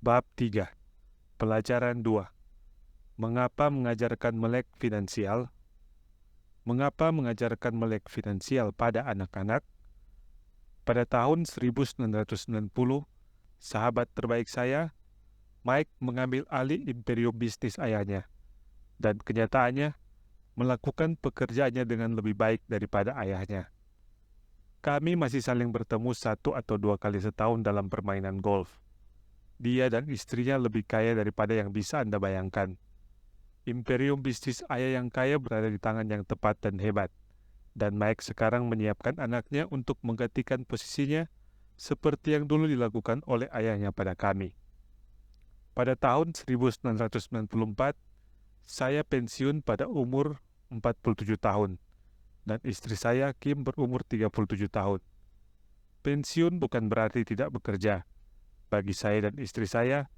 Bab 3. Pelajaran 2. Mengapa mengajarkan melek finansial? Mengapa mengajarkan melek finansial pada anak-anak? Pada tahun 1990, sahabat terbaik saya, Mike, mengambil alih imperium bisnis ayahnya, dan kenyataannya melakukan pekerjaannya dengan lebih baik daripada ayahnya. Kami masih saling bertemu 1 atau 2 kali setahun dalam permainan golf. Dia dan istrinya lebih kaya daripada yang bisa Anda bayangkan. Imperium bisnis ayah yang kaya berada di tangan yang tepat dan hebat, dan Mike sekarang menyiapkan anaknya untuk menggantikan posisinya seperti yang dulu dilakukan oleh ayahnya pada kami. Pada tahun 1994, saya pensiun pada umur 47 tahun, dan istri saya, Kim, berumur 37 tahun. Pensiun bukan berarti tidak bekerja. Bagi saya dan istri saya,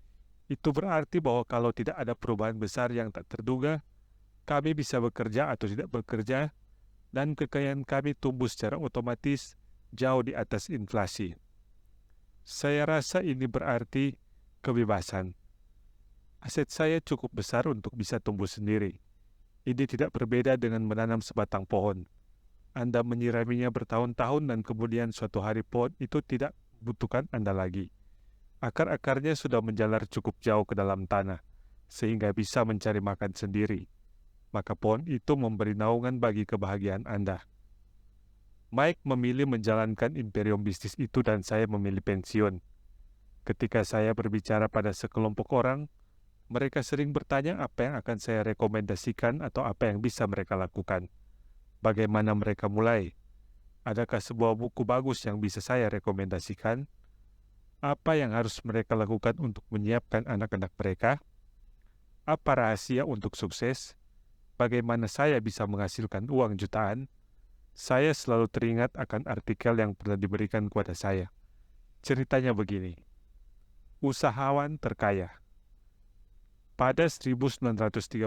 itu berarti bahwa kalau tidak ada perubahan besar yang tak terduga, kami bisa bekerja atau tidak bekerja, dan kekayaan kami tumbuh secara otomatis jauh di atas inflasi. Saya rasa ini berarti kebebasan. Aset saya cukup besar untuk bisa tumbuh sendiri. Ini tidak berbeda dengan menanam sebatang pohon. Anda menyiraminya bertahun-tahun dan kemudian suatu hari pohon itu tidak membutuhkan Anda lagi. Akar-akarnya sudah menjalar cukup jauh ke dalam tanah, sehingga bisa mencari makan sendiri. Maka pohon itu memberi naungan bagi kebahagiaan Anda. Mike memilih menjalankan imperium bisnis itu dan saya memilih pensiun. Ketika saya berbicara pada sekelompok orang, mereka sering bertanya apa yang akan saya rekomendasikan atau apa yang bisa mereka lakukan. Bagaimana mereka mulai? Adakah sebuah buku bagus yang bisa saya rekomendasikan? Apa yang harus mereka lakukan untuk menyiapkan anak-anak mereka? Apa rahasia untuk sukses? Bagaimana saya bisa menghasilkan uang jutaan? Saya selalu teringat akan artikel yang pernah diberikan kepada saya. Ceritanya begini. Usahawan terkaya. Pada 1932,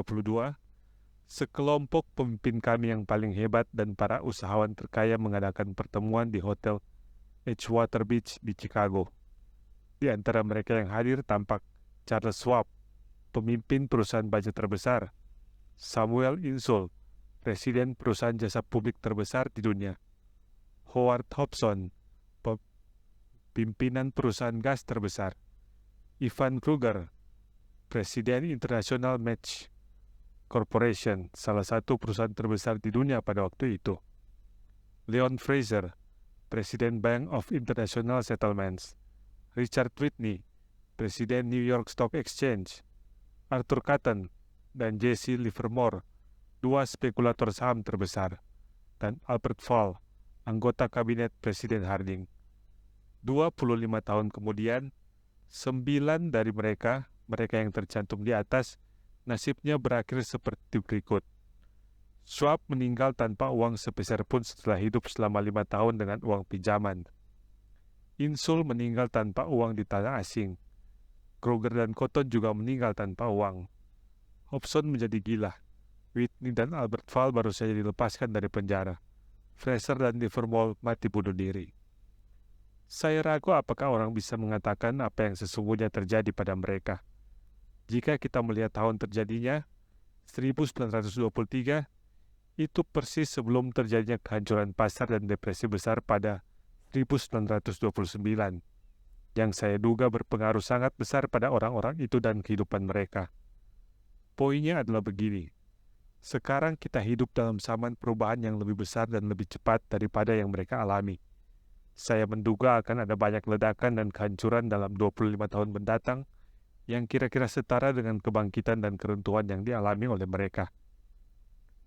sekelompok pemimpin kami yang paling hebat dan para usahawan terkaya mengadakan pertemuan di Hotel Edgewater Beach di Chicago. Di antara mereka yang hadir tampak Charles Schwab, pemimpin perusahaan baja terbesar, Samuel Insull, presiden perusahaan jasa publik terbesar di dunia, Howard Hobson, pimpinan perusahaan gas terbesar, Ivan Kruger, presiden International Match Corporation, salah satu perusahaan terbesar di dunia pada waktu itu, Leon Fraser, presiden Bank of International Settlements, Richard Whitney, presiden New York Stock Exchange, Arthur Cutten, dan Jesse Livermore, 2 spekulator saham terbesar, dan Albert Fall, anggota kabinet Presiden Harding. 25 tahun kemudian, 9 dari mereka yang tercantum di atas, nasibnya berakhir seperti berikut. Schwab meninggal tanpa uang sepeser pun setelah hidup selama 5 tahun dengan uang pinjaman. Insull meninggal tanpa uang di tanah asing. Kruger dan Cotton juga meninggal tanpa uang. Hobson menjadi gila. Whitney dan Albert Fall baru saja dilepaskan dari penjara. Fraser dan Livermore mati bunuh diri. Saya ragu apakah orang bisa mengatakan apa yang sesungguhnya terjadi pada mereka. Jika kita melihat tahun terjadinya, 1923, itu persis sebelum terjadinya kehancuran pasar dan depresi besar pada 1929, yang saya duga berpengaruh sangat besar pada orang-orang itu dan kehidupan mereka. Poinnya adalah begini. Sekarang kita hidup dalam zaman perubahan yang lebih besar dan lebih cepat daripada yang mereka alami. Saya menduga akan ada banyak ledakan dan kehancuran dalam 25 tahun mendatang yang kira-kira setara dengan kebangkitan dan keruntuhan yang dialami oleh mereka.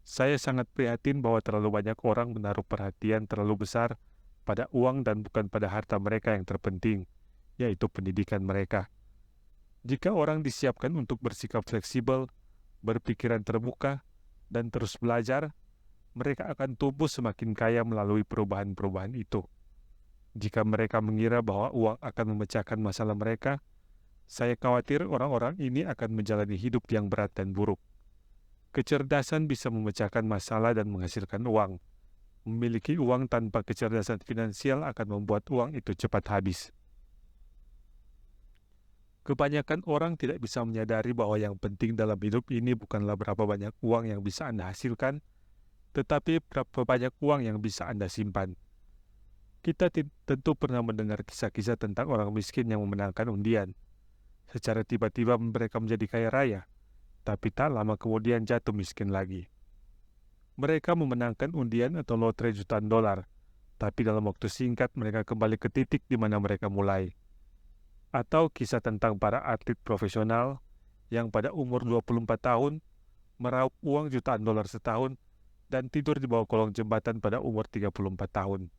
Saya sangat prihatin bahwa terlalu banyak orang menaruh perhatian terlalu besar pada uang dan bukan pada harta mereka yang terpenting, yaitu pendidikan mereka. Jika orang disiapkan untuk bersikap fleksibel, berpikiran terbuka, dan terus belajar, mereka akan tumbuh semakin kaya melalui perubahan-perubahan itu. Jika mereka mengira bahwa uang akan memecahkan masalah mereka, saya khawatir orang-orang ini akan menjalani hidup yang berat dan buruk. Kecerdasan bisa memecahkan masalah dan menghasilkan uang. Memiliki uang tanpa kecerdasan finansial akan membuat uang itu cepat habis. Kebanyakan orang tidak bisa menyadari bahwa yang penting dalam hidup ini bukanlah berapa banyak uang yang bisa Anda hasilkan, tetapi berapa banyak uang yang bisa Anda simpan. Kita tentu pernah mendengar kisah-kisah tentang orang miskin yang memenangkan undian. Secara tiba-tiba mereka menjadi kaya raya, tapi tak lama kemudian jatuh miskin lagi. Mereka memenangkan undian atau lotre jutaan dolar, tapi dalam waktu singkat mereka kembali ke titik di mana mereka mulai. Atau kisah tentang para atlet profesional yang pada umur 24 tahun meraup uang jutaan dolar setahun dan tidur di bawah kolong jembatan pada umur 34 tahun.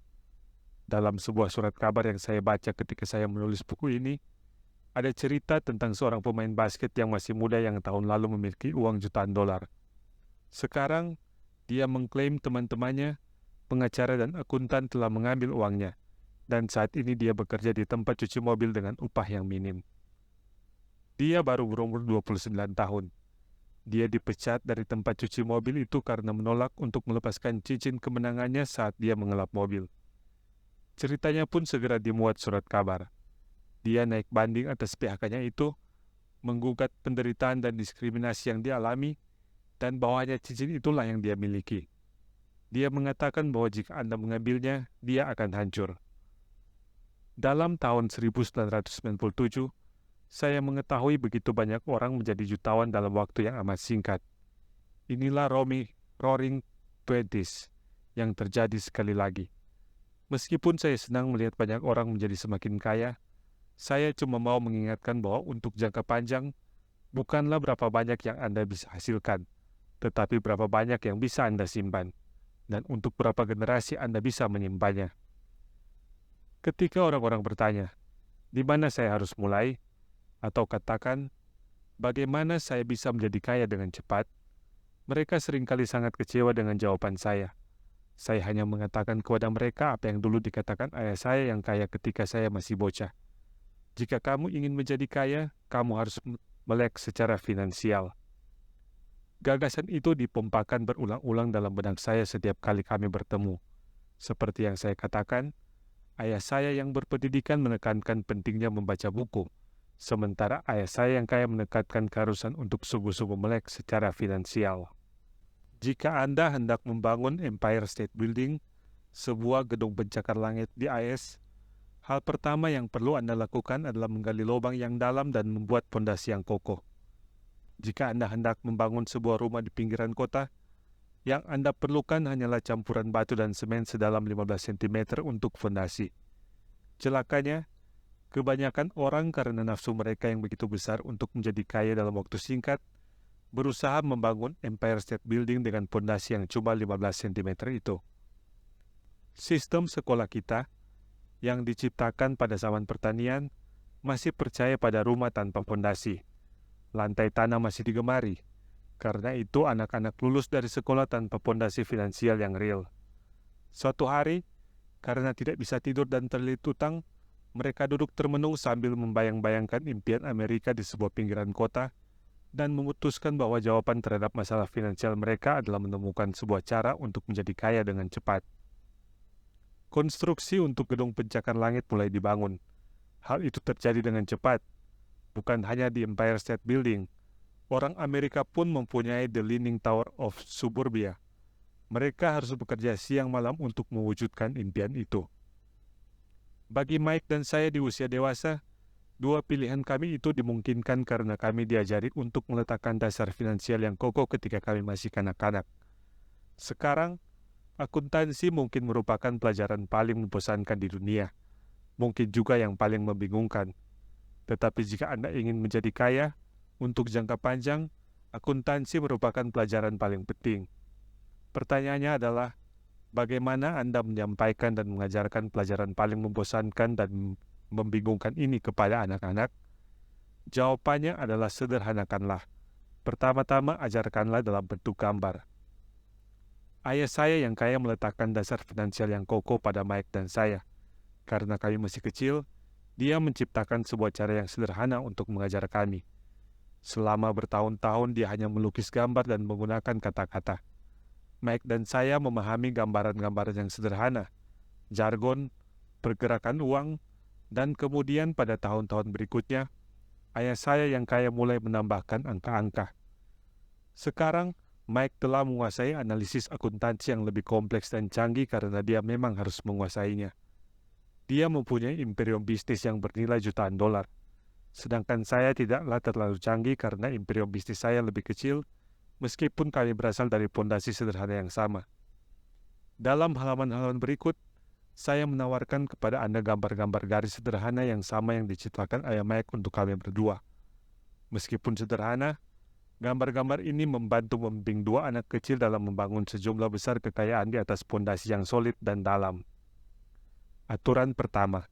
Dalam sebuah surat kabar yang saya baca ketika saya menulis buku ini, ada cerita tentang seorang pemain basket yang masih muda yang tahun lalu memiliki uang jutaan dolar. Sekarang, dia mengklaim teman-temannya, pengacara dan akuntan telah mengambil uangnya, dan saat ini dia bekerja di tempat cuci mobil dengan upah yang minim. Dia baru berumur 29 tahun. Dia dipecat dari tempat cuci mobil itu karena menolak untuk melepaskan cincin kemenangannya saat dia mengelap mobil. Ceritanya pun segera dimuat surat kabar. Dia naik banding atas PHK-nya itu, menggugat penderitaan dan diskriminasi yang dialami, dan bahwanya cincin itulah yang dia miliki. Dia mengatakan bahwa jika Anda mengambilnya, dia akan hancur. Dalam tahun 1997, saya mengetahui begitu banyak orang menjadi jutawan dalam waktu yang amat singkat. Inilah Roaring Twenties yang terjadi sekali lagi. Meskipun saya senang melihat banyak orang menjadi semakin kaya, saya cuma mau mengingatkan bahwa untuk jangka panjang, bukanlah berapa banyak yang Anda bisa hasilkan, tetapi berapa banyak yang bisa Anda simpan, dan untuk berapa generasi Anda bisa menyimpannya. Ketika orang-orang bertanya, di mana saya harus mulai? Atau katakan, bagaimana saya bisa menjadi kaya dengan cepat? Mereka seringkali sangat kecewa dengan jawaban saya. Saya hanya mengatakan kepada mereka apa yang dulu dikatakan ayah saya yang kaya ketika saya masih bocah. Jika kamu ingin menjadi kaya, kamu harus melek secara finansial. Gagasan itu dipompakan berulang-ulang dalam benak saya setiap kali kami bertemu. Seperti yang saya katakan, ayah saya yang berpendidikan menekankan pentingnya membaca buku, sementara ayah saya yang kaya menekankan keharusan untuk sungguh-sungguh melek secara finansial. Jika Anda hendak membangun Empire State Building, sebuah gedung pencakar langit di AS, hal pertama yang perlu Anda lakukan adalah menggali lubang yang dalam dan membuat fondasi yang kokoh. Jika Anda hendak membangun sebuah rumah di pinggiran kota, yang Anda perlukan hanyalah campuran batu dan semen sedalam 15 cm untuk fondasi. Celakanya, kebanyakan orang karena nafsu mereka yang begitu besar untuk menjadi kaya dalam waktu singkat, berusaha membangun Empire State Building dengan fondasi yang cuma 15 cm itu. Sistem sekolah kita, yang diciptakan pada zaman pertanian, masih percaya pada rumah tanpa fondasi. Lantai tanah masih digemari. Karena itu anak-anak lulus dari sekolah tanpa fondasi finansial yang real. Suatu hari, karena tidak bisa tidur dan terlilit utang, mereka duduk termenung sambil membayang-bayangkan impian Amerika di sebuah pinggiran kota dan memutuskan bahwa jawaban terhadap masalah finansial mereka adalah menemukan sebuah cara untuk menjadi kaya dengan cepat. Konstruksi untuk gedung pencakar langit mulai dibangun. Hal itu terjadi dengan cepat, bukan hanya di Empire State Building. Orang Amerika pun mempunyai The Leaning Tower of Suburbia. Mereka harus bekerja siang malam untuk mewujudkan impian itu. Bagi Mike dan saya di usia dewasa, dua pilihan kami itu dimungkinkan karena kami diajari untuk meletakkan dasar finansial yang kokoh ketika kami masih kanak-kanak. Sekarang, akuntansi mungkin merupakan pelajaran paling membosankan di dunia, mungkin juga yang paling membingungkan. Tetapi jika Anda ingin menjadi kaya, untuk jangka panjang, akuntansi merupakan pelajaran paling penting. Pertanyaannya adalah, bagaimana Anda menyampaikan dan mengajarkan pelajaran paling membosankan dan membingungkan ini kepada anak-anak? Jawabannya adalah sederhanakanlah. Pertama-tama ajarkanlah dalam bentuk gambar. Ayah saya yang kaya meletakkan dasar finansial yang kokoh pada Mike dan saya. Karena kami masih kecil, dia menciptakan sebuah cara yang sederhana untuk mengajar kami. Selama bertahun-tahun dia hanya melukis gambar dan menggunakan kata-kata. Mike dan saya memahami gambaran-gambaran yang sederhana, jargon, pergerakan uang, dan kemudian pada tahun-tahun berikutnya, ayah saya yang kaya mulai menambahkan angka-angka. Sekarang, Mike telah menguasai analisis akuntansi yang lebih kompleks dan canggih karena dia memang harus menguasainya. Dia mempunyai imperium bisnis yang bernilai jutaan dolar. Sedangkan saya tidaklah terlalu canggih karena imperium bisnis saya lebih kecil, meskipun kami berasal dari pondasi sederhana yang sama. Dalam halaman-halaman berikut, saya menawarkan kepada Anda gambar-gambar garis sederhana yang sama yang diciptakan ayah Mike untuk kami berdua. Meskipun sederhana, gambar-gambar ini membantu membimbing dua anak kecil dalam membangun sejumlah besar kekayaan di atas pondasi yang solid dan dalam. Aturan pertama.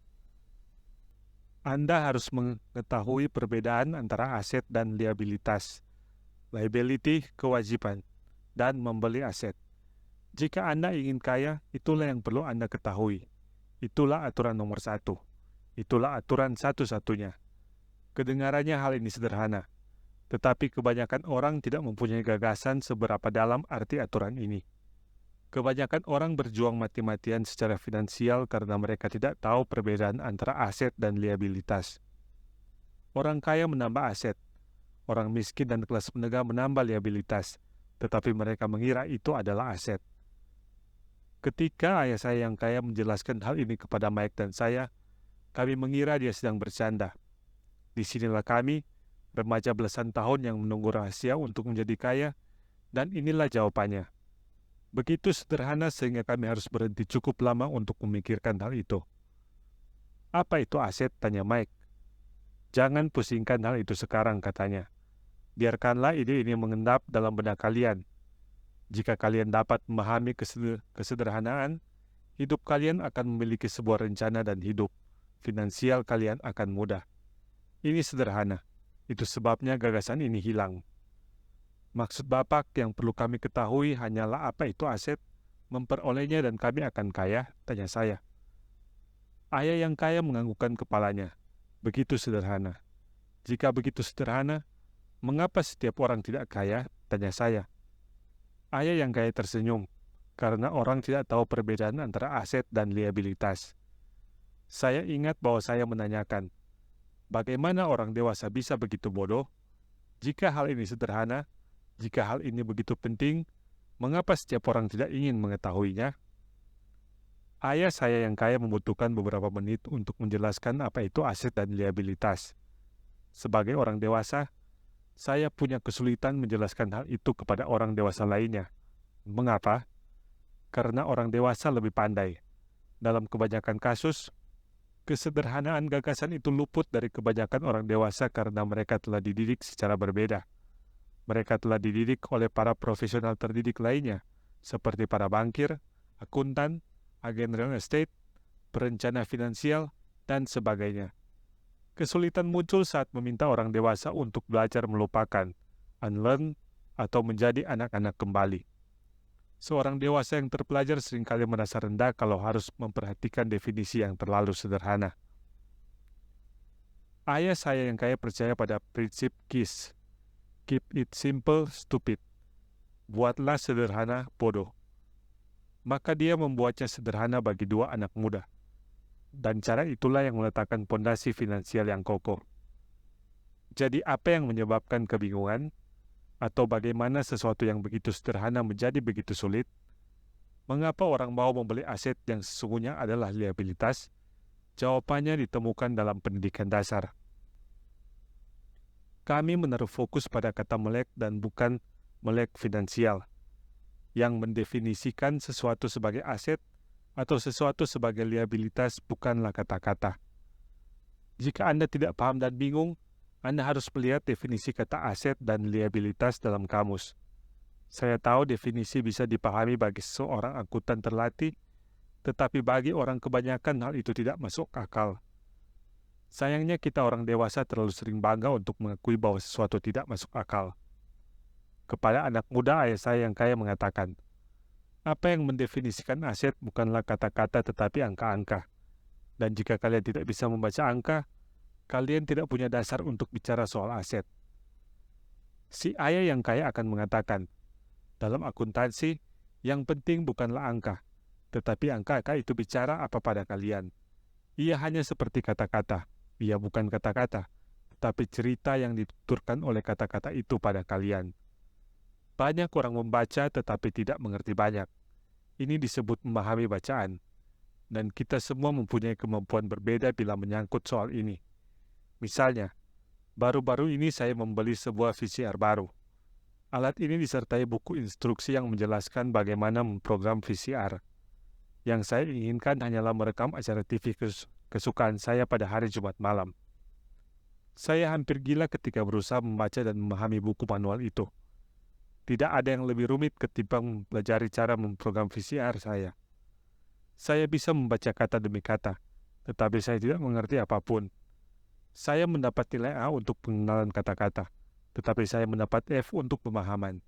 Anda harus mengetahui perbedaan antara aset dan liabilitas, liability, kewajiban, dan membeli aset. Jika Anda ingin kaya, itulah yang perlu Anda ketahui. Itulah aturan nomor 1. Itulah aturan satu-satunya. Kedengarannya hal ini sederhana, tetapi kebanyakan orang tidak mempunyai gagasan seberapa dalam arti aturan ini. Kebanyakan orang berjuang mati-matian secara finansial karena mereka tidak tahu perbedaan antara aset dan liabilitas. Orang kaya menambah aset, orang miskin dan kelas menengah menambah liabilitas, tetapi mereka mengira itu adalah aset. Ketika ayah saya yang kaya menjelaskan hal ini kepada Mike dan saya, kami mengira dia sedang bercanda. Disinilah kami, remaja belasan tahun yang menunggu rahasia untuk menjadi kaya, dan inilah jawabannya. Begitu sederhana sehingga kami harus berhenti cukup lama untuk memikirkan hal itu. Apa itu aset? Tanya Mike. Jangan pusingkan hal itu sekarang, katanya. Biarkanlah ide ini mengendap dalam benak kalian. Jika kalian dapat memahami kesederhanaan, hidup kalian akan memiliki sebuah rencana dan hidup finansial kalian akan mudah. Ini sederhana. Itu sebabnya gagasan ini hilang. Maksud Bapak yang perlu kami ketahui hanyalah apa itu aset, memperolehnya dan kami akan kaya, tanya saya. Ayah yang kaya menganggukkan kepalanya. Begitu sederhana. Jika begitu sederhana, mengapa setiap orang tidak kaya, tanya saya. Ayah yang kaya tersenyum, karena orang tidak tahu perbedaan antara aset dan liabilitas. Saya ingat bahwa saya menanyakan, bagaimana orang dewasa bisa begitu bodoh? Jika hal ini sederhana, jika hal ini begitu penting, mengapa setiap orang tidak ingin mengetahuinya? Ayah saya yang kaya membutuhkan beberapa menit untuk menjelaskan apa itu aset dan liabilitas. Sebagai orang dewasa, saya punya kesulitan menjelaskan hal itu kepada orang dewasa lainnya. Mengapa? Karena orang dewasa lebih pandai. Dalam kebanyakan kasus, kesederhanaan gagasan itu luput dari kebanyakan orang dewasa karena mereka telah dididik secara berbeda. Mereka telah dididik oleh para profesional terdidik lainnya, seperti para bankir, akuntan, agen real estate, perencana finansial, dan sebagainya. Kesulitan muncul saat meminta orang dewasa untuk belajar melupakan, unlearn, atau menjadi anak-anak kembali. Seorang dewasa yang terpelajar seringkali merasa rendah kalau harus memperhatikan definisi yang terlalu sederhana. Ayah saya yang kaya percaya pada prinsip KISS. Keep it simple, stupid. Buatlah sederhana, bodoh. Maka dia membuatnya sederhana bagi dua anak muda. Dan cara itulah yang meletakkan pondasi finansial yang kokoh. Jadi apa yang menyebabkan kebingungan? Atau bagaimana sesuatu yang begitu sederhana menjadi begitu sulit? Mengapa orang mau membeli aset yang sesungguhnya adalah liabilitas? Jawabannya ditemukan dalam pendidikan dasar. Kami menaruh fokus pada kata melek dan bukan melek finansial, yang mendefinisikan sesuatu sebagai aset atau sesuatu sebagai liabilitas bukanlah kata-kata. Jika Anda tidak paham dan bingung, Anda harus melihat definisi kata aset dan liabilitas dalam kamus. Saya tahu definisi bisa dipahami bagi seorang akuntan terlatih, tetapi bagi orang kebanyakan hal itu tidak masuk akal. Sayangnya kita orang dewasa terlalu sering bangga untuk mengakui bahwa sesuatu tidak masuk akal. Kepada anak muda ayah saya yang kaya mengatakan, apa yang mendefinisikan aset bukanlah kata-kata tetapi angka-angka. Dan jika kalian tidak bisa membaca angka, kalian tidak punya dasar untuk bicara soal aset. Si ayah yang kaya akan mengatakan, dalam akuntansi, yang penting bukanlah angka, tetapi angka-angka itu bicara apa pada kalian. Ia hanya seperti kata-kata, ia bukan kata-kata, tetapi cerita yang dituturkan oleh kata-kata itu pada kalian. Banyak orang membaca tetapi tidak mengerti banyak. Ini disebut memahami bacaan. Dan kita semua mempunyai kemampuan berbeda bila menyangkut soal ini. Misalnya, baru-baru ini saya membeli sebuah VCR baru. Alat ini disertai buku instruksi yang menjelaskan bagaimana memprogram VCR. Yang saya inginkan hanyalah merekam acara TV kesukaan saya pada hari Jumat malam. Saya hampir gila ketika berusaha membaca dan memahami buku manual itu. Tidak ada yang lebih rumit ketimbang mempelajari cara memprogram VCR saya. Saya bisa membaca kata demi kata, tetapi saya tidak mengerti apapun. Saya mendapat nilai A untuk pengenalan kata-kata, tetapi saya mendapat F untuk pemahaman.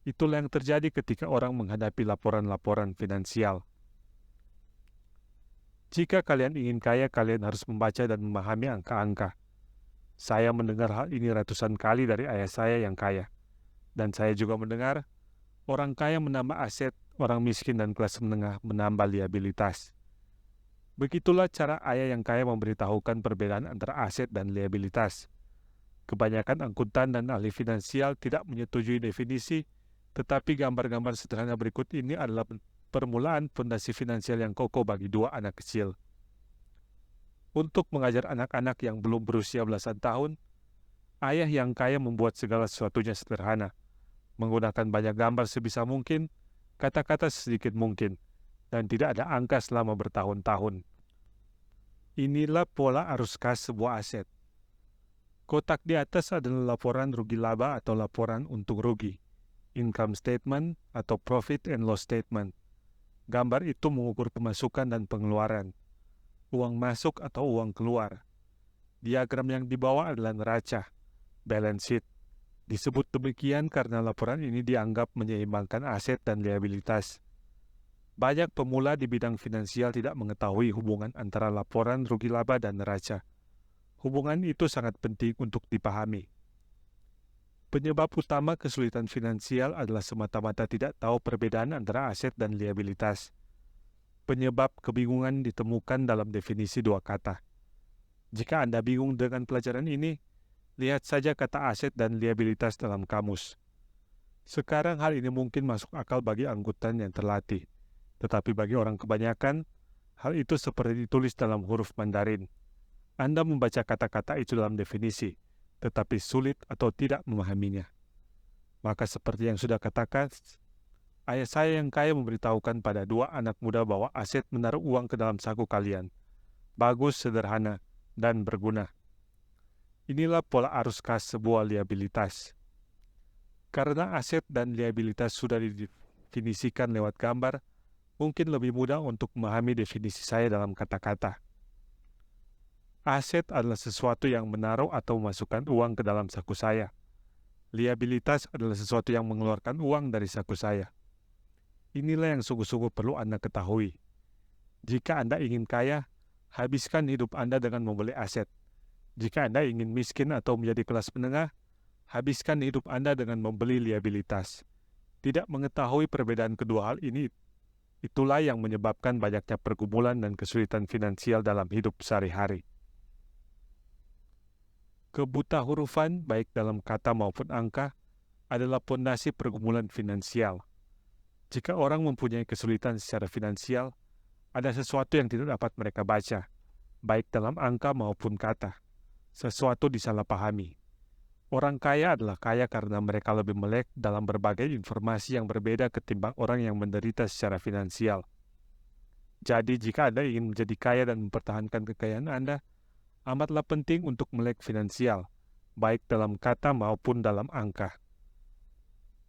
Itulah yang terjadi ketika orang menghadapi laporan-laporan finansial. Jika kalian ingin kaya, kalian harus membaca dan memahami angka-angka. Saya mendengar hal ini ratusan kali dari ayah saya yang kaya. Dan saya juga mendengar orang kaya menambah aset, orang miskin dan kelas menengah menambah liabilitas. Begitulah cara ayah yang kaya memberitahukan perbedaan antara aset dan liabilitas. Kebanyakan akuntan dan ahli finansial tidak menyetujui definisi, tetapi gambar-gambar sederhana berikut ini adalah permulaan fondasi finansial yang kokoh bagi dua anak kecil. Untuk mengajar anak-anak yang belum berusia belasan tahun, ayah yang kaya membuat segala sesuatunya sederhana, menggunakan banyak gambar sebisa mungkin, kata-kata sedikit mungkin, dan tidak ada angka selama bertahun-tahun. Inilah pola arus kas sebuah aset. Kotak di atas adalah laporan rugi laba atau laporan untung rugi, income statement atau profit and loss statement. Gambar itu mengukur pemasukan dan pengeluaran, uang masuk atau uang keluar. Diagram yang di bawah adalah neraca, balance sheet. Disebut demikian karena laporan ini dianggap menyeimbangkan aset dan liabilitas. Banyak pemula di bidang finansial tidak mengetahui hubungan antara laporan rugi laba dan neraca. Hubungan itu sangat penting untuk dipahami. Penyebab utama kesulitan finansial adalah semata-mata tidak tahu perbedaan antara aset dan liabilitas. Penyebab kebingungan ditemukan dalam definisi dua kata. Jika Anda bingung dengan pelajaran ini, lihat saja kata aset dan liabilitas dalam kamus. Sekarang hal ini mungkin masuk akal bagi akuntan yang terlatih, tetapi bagi orang kebanyakan, hal itu seperti ditulis dalam huruf Mandarin. Anda membaca kata-kata itu dalam definisi, tetapi sulit atau tidak memahaminya. Maka seperti yang sudah katakan, ayah saya yang kaya memberitahukan pada dua anak muda bahwa aset menaruh uang ke dalam saku kalian. Bagus, sederhana, dan berguna. Inilah pola arus kas sebuah liabilitas. Karena aset dan liabilitas sudah didefinisikan lewat gambar, mungkin lebih mudah untuk memahami definisi saya dalam kata-kata. Aset adalah sesuatu yang menaruh atau memasukkan uang ke dalam saku saya. Liabilitas adalah sesuatu yang mengeluarkan uang dari saku saya. Inilah yang sungguh-sungguh perlu Anda ketahui. Jika Anda ingin kaya, habiskan hidup Anda dengan membeli aset. Jika Anda ingin miskin atau menjadi kelas menengah, habiskan hidup Anda dengan membeli liabilitas. Tidak mengetahui perbedaan kedua hal ini, itulah yang menyebabkan banyaknya pergumulan dan kesulitan finansial dalam hidup sehari-hari. Kebutahurufan, baik dalam kata maupun angka, adalah pondasi pergumulan finansial. Jika orang mempunyai kesulitan secara finansial, ada sesuatu yang tidak dapat mereka baca, baik dalam angka maupun kata. Sesuatu disalahpahami. Orang kaya adalah kaya karena mereka lebih melek dalam berbagai informasi yang berbeda ketimbang orang yang menderita secara finansial. Jadi jika Anda ingin menjadi kaya dan mempertahankan kekayaan Anda, amatlah penting untuk melek finansial, baik dalam kata maupun dalam angka.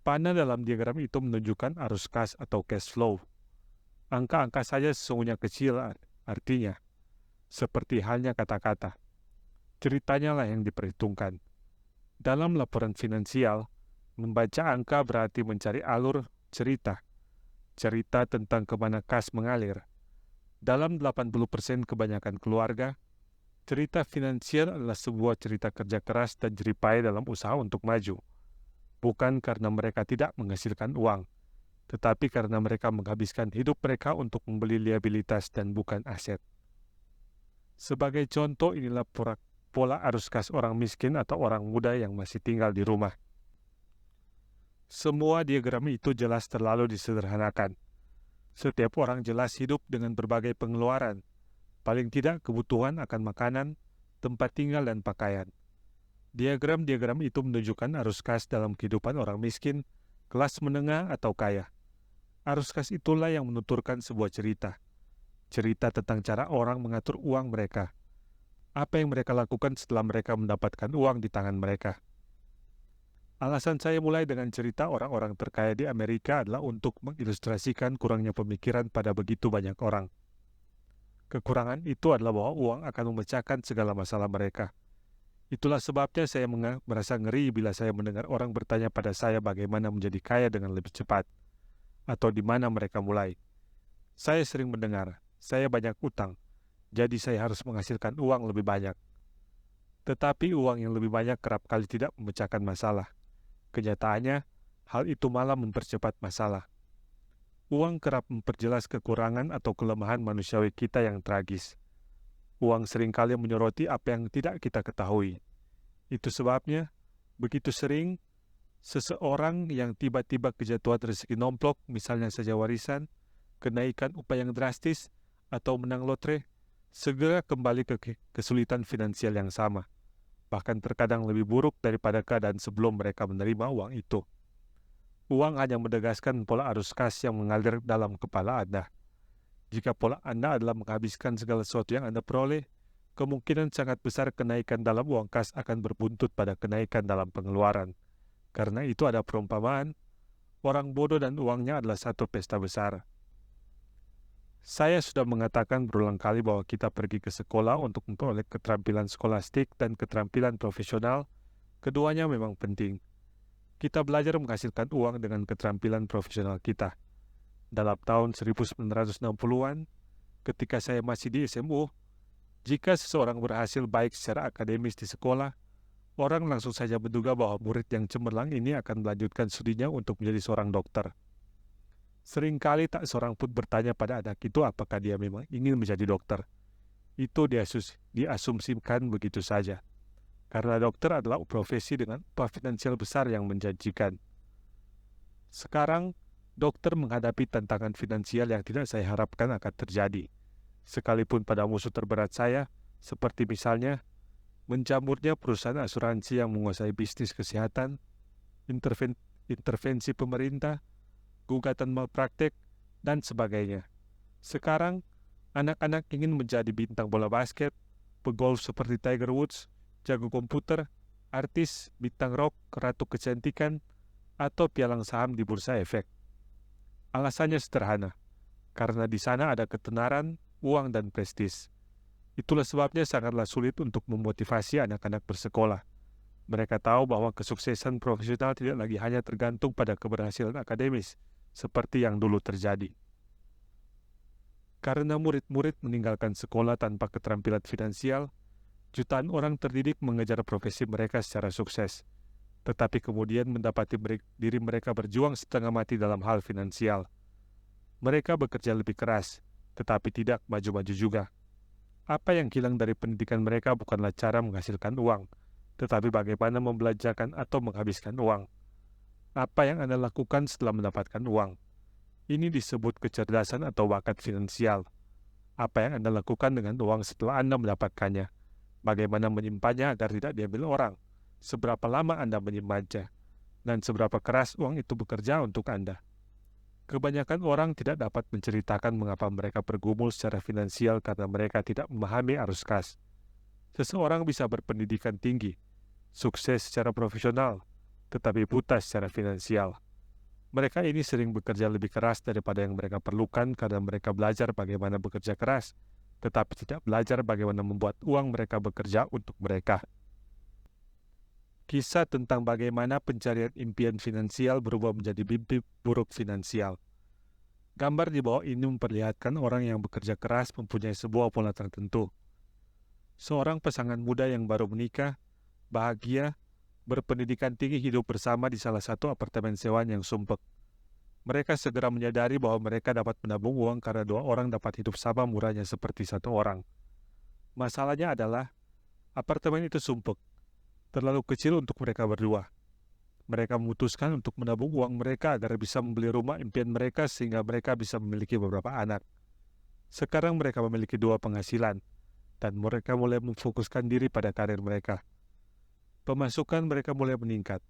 Panah dalam diagram itu menunjukkan arus kas atau cash flow. Angka-angka saja sesungguhnya kecil, artinya, seperti halnya kata-kata. Ceritanya lah yang diperhitungkan. Dalam laporan finansial, membaca angka berarti mencari alur cerita. Cerita tentang kemana kas mengalir. Dalam 80% kebanyakan keluarga, cerita finansial adalah sebuah cerita kerja keras dan jeripaya dalam usaha untuk maju. Bukan karena mereka tidak menghasilkan uang, tetapi karena mereka menghabiskan hidup mereka untuk membeli liabilitas dan bukan aset. Sebagai contoh, inilah pola arus kas orang miskin atau orang muda yang masih tinggal di rumah. Semua diagram itu jelas terlalu disederhanakan. Setiap orang jelas hidup dengan berbagai pengeluaran, paling tidak kebutuhan akan makanan, tempat tinggal, dan pakaian. Diagram-diagram itu menunjukkan arus kas dalam kehidupan orang miskin, kelas menengah, atau kaya. Arus kas itulah yang menuturkan sebuah cerita. Cerita tentang cara orang mengatur uang mereka. Apa yang mereka lakukan setelah mereka mendapatkan uang di tangan mereka. Alasan saya mulai dengan cerita orang-orang terkaya di Amerika adalah untuk mengilustrasikan kurangnya pemikiran pada begitu banyak orang. Kekurangan itu adalah bahwa uang akan memecahkan segala masalah mereka. Itulah sebabnya saya merasa ngeri bila saya mendengar orang bertanya pada saya bagaimana menjadi kaya dengan lebih cepat, atau di mana mereka mulai. Saya sering mendengar, saya banyak utang, jadi saya harus menghasilkan uang lebih banyak. Tetapi uang yang lebih banyak kerap kali tidak memecahkan masalah. Kenyataannya, hal itu malah mempercepat masalah. Uang kerap memperjelas kekurangan atau kelemahan manusiawi kita yang tragis. Uang seringkali menyoroti apa yang tidak kita ketahui. Itu sebabnya, begitu sering, seseorang yang tiba-tiba kejatuhan rezeki nomplok, misalnya saja warisan, kenaikan upah yang drastis, atau menang lotre, segera kembali ke kesulitan finansial yang sama. Bahkan terkadang lebih buruk daripada keadaan sebelum mereka menerima uang itu. Uang hanya menegaskan pola arus kas yang mengalir dalam kepala Anda. Jika pola Anda adalah menghabiskan segala sesuatu yang Anda peroleh, kemungkinan sangat besar kenaikan dalam uang kas akan berbuntut pada kenaikan dalam pengeluaran. Karena itu ada perumpamaan, orang bodoh dan uangnya adalah satu pesta besar. Saya sudah mengatakan berulang kali bahwa kita pergi ke sekolah untuk memperoleh keterampilan skolastik dan keterampilan profesional. Keduanya memang penting. Kita belajar menghasilkan uang dengan keterampilan profesional kita. Dalam tahun 1960-an, ketika saya masih di SMU, jika seseorang berhasil baik secara akademis di sekolah, orang langsung saja menduga bahwa murid yang cemerlang ini akan melanjutkan studinya untuk menjadi seorang dokter. Seringkali tak seorang pun bertanya pada anak itu apakah dia memang ingin menjadi dokter. Itu diasumsikan begitu saja. Karena dokter adalah profesi dengan upah finansial besar yang menjanjikan. Sekarang, dokter menghadapi tantangan finansial yang tidak saya harapkan akan terjadi. Sekalipun pada musuh terberat saya, seperti misalnya, menjamurnya perusahaan asuransi yang menguasai bisnis kesehatan, intervensi pemerintah, gugatan malpraktek, dan sebagainya. Sekarang, anak-anak ingin menjadi bintang bola basket, pegolf seperti Tiger Woods, jago komputer, artis, bintang rock, ratu kecantikan, atau pialang saham di bursa efek. Alasannya sederhana, karena di sana ada ketenaran, uang, dan prestis. Itulah sebabnya sangatlah sulit untuk memotivasi anak-anak bersekolah. Mereka tahu bahwa kesuksesan profesional tidak lagi hanya tergantung pada keberhasilan akademis, seperti yang dulu terjadi. Karena murid-murid meninggalkan sekolah tanpa keterampilan finansial, jutaan orang terdidik mengejar profesi mereka secara sukses, tetapi kemudian mendapati diri mereka berjuang setengah mati dalam hal finansial. Mereka bekerja lebih keras, tetapi tidak maju-maju juga. Apa yang hilang dari pendidikan mereka bukanlah cara menghasilkan uang, tetapi bagaimana membelanjakan atau menghabiskan uang. Apa yang Anda lakukan setelah mendapatkan uang? Ini disebut kecerdasan atau bakat finansial. Apa yang Anda lakukan dengan uang setelah Anda mendapatkannya? Bagaimana menyimpannya agar tidak diambil orang? Seberapa lama Anda menyimpannya? Dan seberapa keras uang itu bekerja untuk Anda? Kebanyakan orang tidak dapat menceritakan mengapa mereka bergumul secara finansial karena mereka tidak memahami arus kas. Seseorang bisa berpendidikan tinggi, sukses secara profesional, tetapi buta secara finansial. Mereka ini sering bekerja lebih keras daripada yang mereka perlukan karena mereka belajar bagaimana bekerja keras, tetapi tidak belajar bagaimana membuat uang mereka bekerja untuk mereka. Kisah tentang bagaimana pencarian impian finansial berubah menjadi mimpi buruk finansial. Gambar di bawah ini memperlihatkan orang yang bekerja keras mempunyai sebuah pola tertentu. Seorang pasangan muda yang baru menikah, bahagia, berpendidikan tinggi hidup bersama di salah satu apartemen sewaan yang sumpek. Mereka segera menyadari bahwa mereka dapat menabung uang karena dua orang dapat hidup sama murahnya seperti satu orang. Masalahnya adalah, Apartemen itu sumpek, terlalu kecil untuk mereka berdua. Mereka memutuskan untuk menabung uang mereka agar bisa membeli rumah impian mereka sehingga mereka bisa memiliki beberapa anak. Sekarang mereka memiliki 2 penghasilan, dan mereka mulai memfokuskan diri pada karir mereka. Pemasukan mereka mulai meningkat.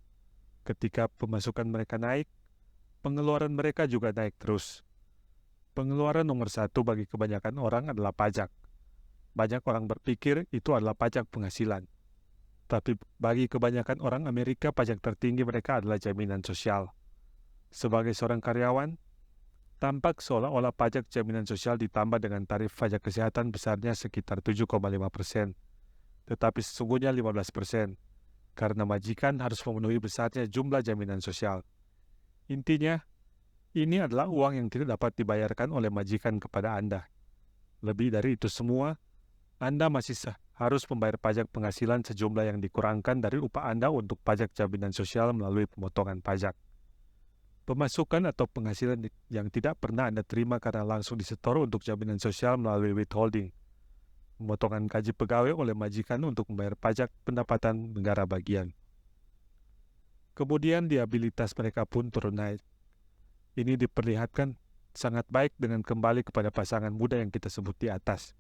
Ketika pemasukan mereka naik, pengeluaran mereka juga naik terus. Pengeluaran nomor 1 bagi kebanyakan orang adalah pajak. Banyak orang berpikir itu adalah pajak penghasilan. Tapi bagi kebanyakan orang Amerika, pajak tertinggi mereka adalah jaminan sosial. Sebagai seorang karyawan, tampak seolah-olah pajak jaminan sosial ditambah dengan tarif pajak kesehatan besarnya sekitar 7,5%, tetapi sesungguhnya 15%, karena majikan harus memenuhi besarnya jumlah jaminan sosial. Intinya, ini adalah uang yang tidak dapat dibayarkan oleh majikan kepada Anda. Lebih dari itu semua, Anda masih harus membayar pajak penghasilan sejumlah yang dikurangkan dari upah Anda untuk pajak jaminan sosial melalui pemotongan pajak. Pemasukan atau penghasilan yang tidak pernah Anda terima karena langsung disetor untuk jaminan sosial melalui withholding. Pemotongan gaji pegawai oleh majikan untuk membayar pajak pendapatan negara bagian. Kemudian liabilitas mereka pun turun naik. Ini diperlihatkan sangat baik dengan kembali kepada pasangan muda yang kita sebut di atas.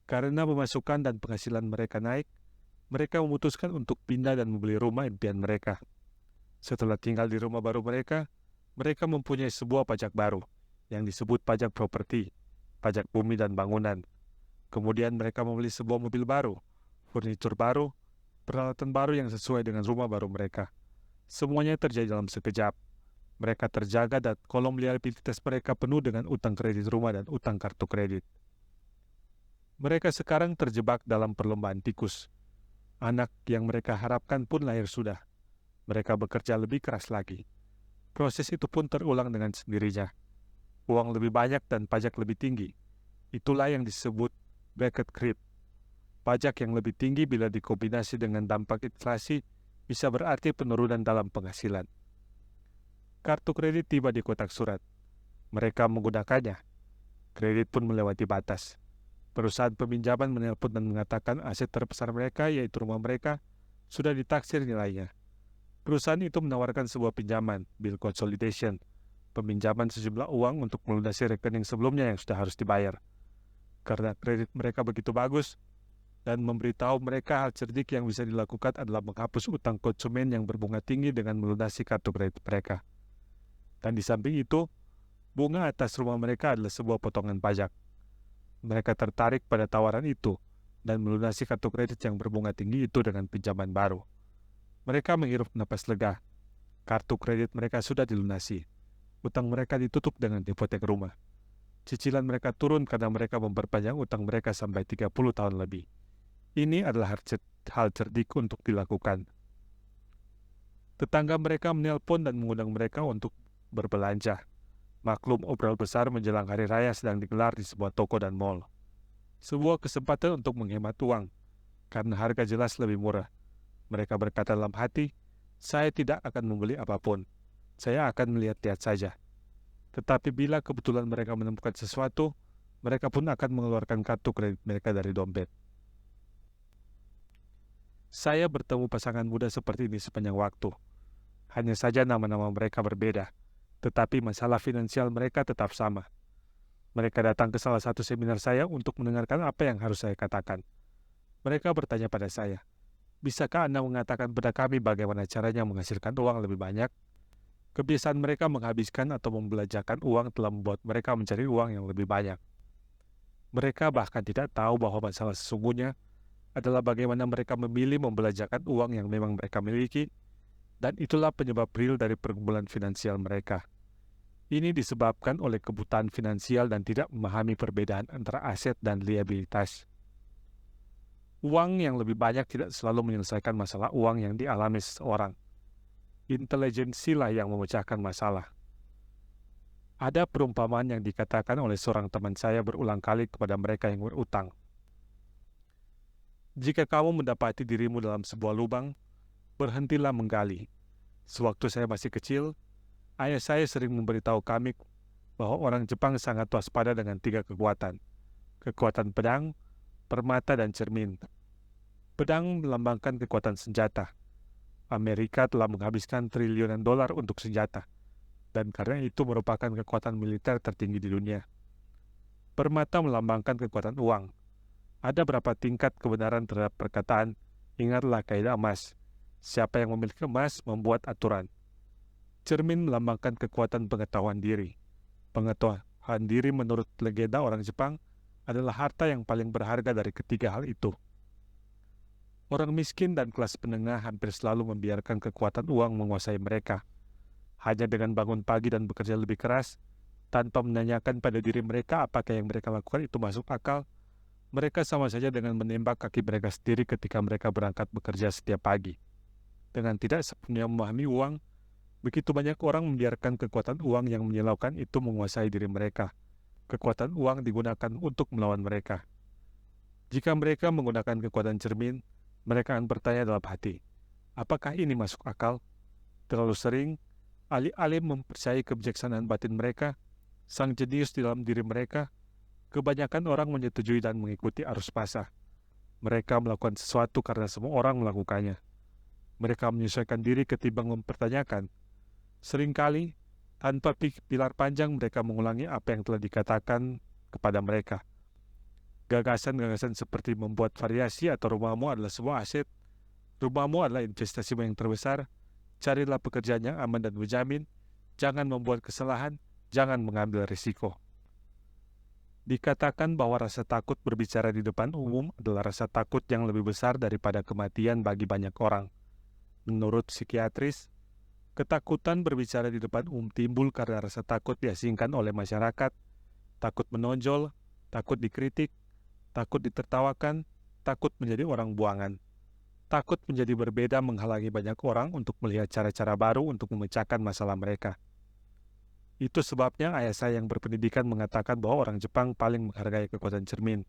Karena pemasukan dan penghasilan mereka naik, mereka memutuskan untuk pindah dan membeli rumah impian mereka. Setelah tinggal di rumah baru mereka mempunyai sebuah pajak baru yang disebut pajak properti, pajak bumi dan bangunan. Kemudian mereka membeli sebuah mobil baru, furnitur baru, peralatan baru yang sesuai dengan rumah baru mereka. Semuanya terjadi dalam sekejap. Mereka terjaga dan kolom liabilitas mereka penuh dengan utang kredit rumah dan utang kartu kredit. Mereka sekarang terjebak dalam perlombaan tikus. Anak yang mereka harapkan pun lahir sudah. Mereka bekerja lebih keras lagi. Proses itu pun terulang dengan sendirinya. Uang lebih banyak dan pajak lebih tinggi. Itulah yang disebut bracket creep. Pajak yang lebih tinggi bila dikombinasi dengan dampak inflasi bisa berarti penurunan dalam penghasilan. Kartu kredit tiba di kotak surat. Mereka menggunakannya. Kredit pun melewati batas. Perusahaan peminjaman menelpon dan mengatakan aset terbesar mereka, yaitu rumah mereka, sudah ditaksir nilainya. Perusahaan itu menawarkan sebuah pinjaman, bill consolidation, peminjaman sejumlah uang untuk melunasi rekening sebelumnya yang sudah harus dibayar. Karena kredit mereka begitu bagus, dan memberitahu mereka hal cerdik yang bisa dilakukan adalah menghapus utang konsumen yang berbunga tinggi dengan melunasi kartu kredit mereka. Dan di samping itu, bunga atas rumah mereka adalah sebuah potongan pajak. Mereka tertarik pada tawaran itu dan melunasi kartu kredit yang berbunga tinggi itu dengan pinjaman baru. Mereka menghirup napas lega. Kartu kredit mereka sudah dilunasi. Utang mereka ditutup dengan hipotek rumah. Cicilan mereka turun karena mereka memperpanjang utang mereka sampai 30 tahun lebih. Ini adalah hal cerdik untuk dilakukan. Tetangga mereka menelpon dan mengundang mereka untuk berbelanja. Maklum, obral besar menjelang hari raya sedang digelar di sebuah toko dan mal. Sebuah kesempatan untuk menghemat uang, karena harga jelas lebih murah. Mereka berkata dalam hati, saya tidak akan membeli apapun. Saya akan melihat-lihat saja. Tetapi bila kebetulan mereka menemukan sesuatu, mereka pun akan mengeluarkan kartu kredit mereka dari dompet. Saya bertemu pasangan muda seperti ini sepanjang waktu. Hanya saja nama-nama mereka berbeda. Tetapi masalah finansial mereka tetap sama. Mereka datang ke salah satu seminar saya untuk mendengarkan apa yang harus saya katakan. Mereka bertanya pada saya, bisakah Anda mengatakan pada kami bagaimana caranya menghasilkan uang lebih banyak? Kebiasaan mereka menghabiskan atau membelanjakan uang telah membuat mereka mencari uang yang lebih banyak. Mereka bahkan tidak tahu bahwa masalah sesungguhnya adalah bagaimana mereka memilih membelanjakan uang yang memang mereka miliki, dan itulah penyebab real dari pergumulan finansial mereka. Ini disebabkan oleh kebutaan finansial dan tidak memahami perbedaan antara aset dan liabilitas. Uang yang lebih banyak tidak selalu menyelesaikan masalah uang yang dialami seseorang. Intelijensilah yang memecahkan masalah. Ada perumpamaan yang dikatakan oleh seorang teman saya berulang kali kepada mereka yang berutang. Jika kamu mendapati dirimu dalam sebuah lubang, berhentilah menggali. Sewaktu saya masih kecil, ayah saya sering memberitahu kami bahwa orang Jepang sangat waspada dengan 3 kekuatan. Kekuatan pedang, permata, dan cermin. Pedang melambangkan kekuatan senjata. Amerika telah menghabiskan triliunan dolar untuk senjata, dan karena itu merupakan kekuatan militer tertinggi di dunia. Permata melambangkan kekuatan uang. Ada berapa tingkat kebenaran terhadap perkataan, ingatlah kaidah emas. Siapa yang memiliki emas membuat aturan. Cermin melambangkan kekuatan pengetahuan diri. Pengetahuan diri menurut legenda orang Jepang adalah harta yang paling berharga dari ketiga hal itu. Orang miskin dan kelas menengah hampir selalu membiarkan kekuatan uang menguasai mereka. Hanya dengan bangun pagi dan bekerja lebih keras, tanpa menanyakan pada diri mereka apakah yang mereka lakukan itu masuk akal, mereka sama saja dengan menembak kaki mereka sendiri ketika mereka berangkat bekerja setiap pagi. Dengan tidak sepenuhnya memahami uang, begitu banyak orang membiarkan kekuatan uang yang menyilaukan itu menguasai diri mereka. Kekuatan uang digunakan untuk melawan mereka. Jika mereka menggunakan kekuatan cermin, mereka akan bertanya dalam hati, apakah ini masuk akal? Terlalu sering, alih-alih mempercayai kebijaksanaan batin mereka, sang jenius di dalam diri mereka, kebanyakan orang menyetujui dan mengikuti arus massa. Mereka melakukan sesuatu karena semua orang melakukannya. Mereka menyesuaikan diri ketimbang mempertanyakan. Seringkali, tanpa pilar panjang mereka mengulangi apa yang telah dikatakan kepada mereka. Gagasan-gagasan seperti membuat variasi atau rumahmu adalah sebuah aset, rumahmu adalah investasimu yang terbesar, carilah pekerjaan yang aman dan menjamin, jangan membuat kesalahan, jangan mengambil risiko. Dikatakan bahwa rasa takut berbicara di depan umum adalah rasa takut yang lebih besar daripada kematian bagi banyak orang. Menurut psikiatris, ketakutan berbicara di depan umum timbul karena rasa takut diasingkan oleh masyarakat, takut menonjol, takut dikritik, takut ditertawakan, takut menjadi orang buangan. Takut menjadi berbeda menghalangi banyak orang untuk melihat cara-cara baru untuk memecahkan masalah mereka. Itu sebabnya ayah saya yang berpendidikan mengatakan bahwa orang Jepang paling menghargai kekuatan cermin.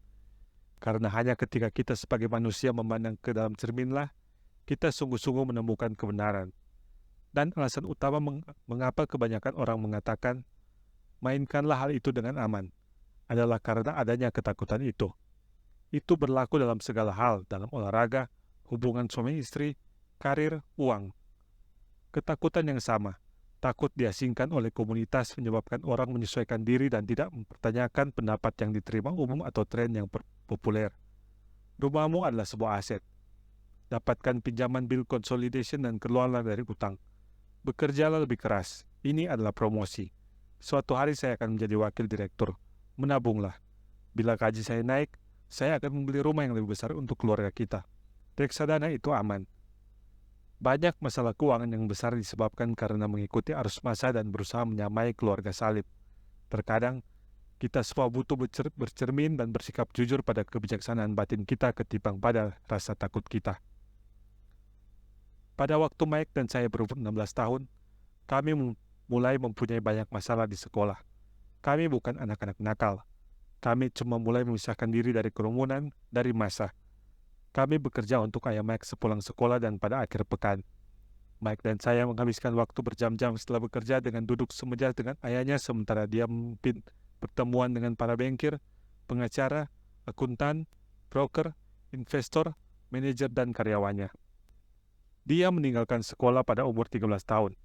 Karena hanya ketika kita sebagai manusia memandang ke dalam cerminlah, kita sungguh-sungguh menemukan kebenaran. Dan alasan utama mengapa kebanyakan orang mengatakan, mainkanlah hal itu dengan aman, adalah karena adanya ketakutan itu. Itu berlaku dalam segala hal, dalam olahraga, hubungan suami istri, karir, uang. Ketakutan yang sama, takut diasingkan oleh komunitas menyebabkan orang menyesuaikan diri dan tidak mempertanyakan pendapat yang diterima umum atau tren yang populer. Rumahmu adalah sebuah aset. Dapatkan pinjaman bill consolidation dan keluarlah dari utang. Bekerjalah lebih keras. Ini adalah promosi. Suatu hari saya akan menjadi wakil direktur. Menabunglah. Bila gaji saya naik, saya akan membeli rumah yang lebih besar untuk keluarga kita. Reksadana itu aman. Banyak masalah keuangan yang besar disebabkan karena mengikuti arus massa dan berusaha menyamai keluarga salib. Terkadang, kita semua butuh bercermin dan bersikap jujur pada kebijaksanaan batin kita ketimbang pada rasa takut kita. Pada waktu Mike dan saya berumur 16 tahun, kami mulai mempunyai banyak masalah di sekolah. Kami bukan anak-anak nakal. Kami cuma mulai memisahkan diri dari kerumunan, dari massa. Kami bekerja untuk ayah Mike sepulang sekolah dan pada akhir pekan. Mike dan saya menghabiskan waktu berjam-jam setelah bekerja dengan duduk semeja dengan ayahnya sementara dia memimpin pertemuan dengan para bankir, pengacara, akuntan, broker, investor, manajer, dan karyawannya. Dia meninggalkan sekolah pada umur 13 tahun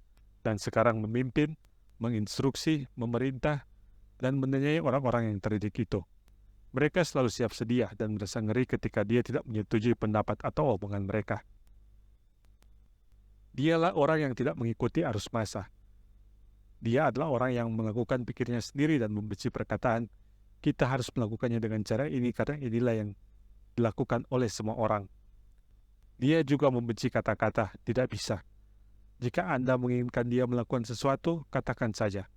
dan sekarang memimpin, menginstruksi, memerintah, dan menanyai orang-orang yang terdidik itu. Mereka selalu siap sedia dan merasa ngeri ketika dia tidak menyetujui pendapat atau omongan mereka. Dialah orang yang tidak mengikuti arus massa. Dia adalah orang yang mengakukan pikirnya sendiri dan membenci perkataan, kita harus melakukannya dengan cara ini karena inilah yang dilakukan oleh semua orang. Dia juga membenci kata-kata, tidak bisa. Jika Anda menginginkan dia melakukan sesuatu, katakan saja.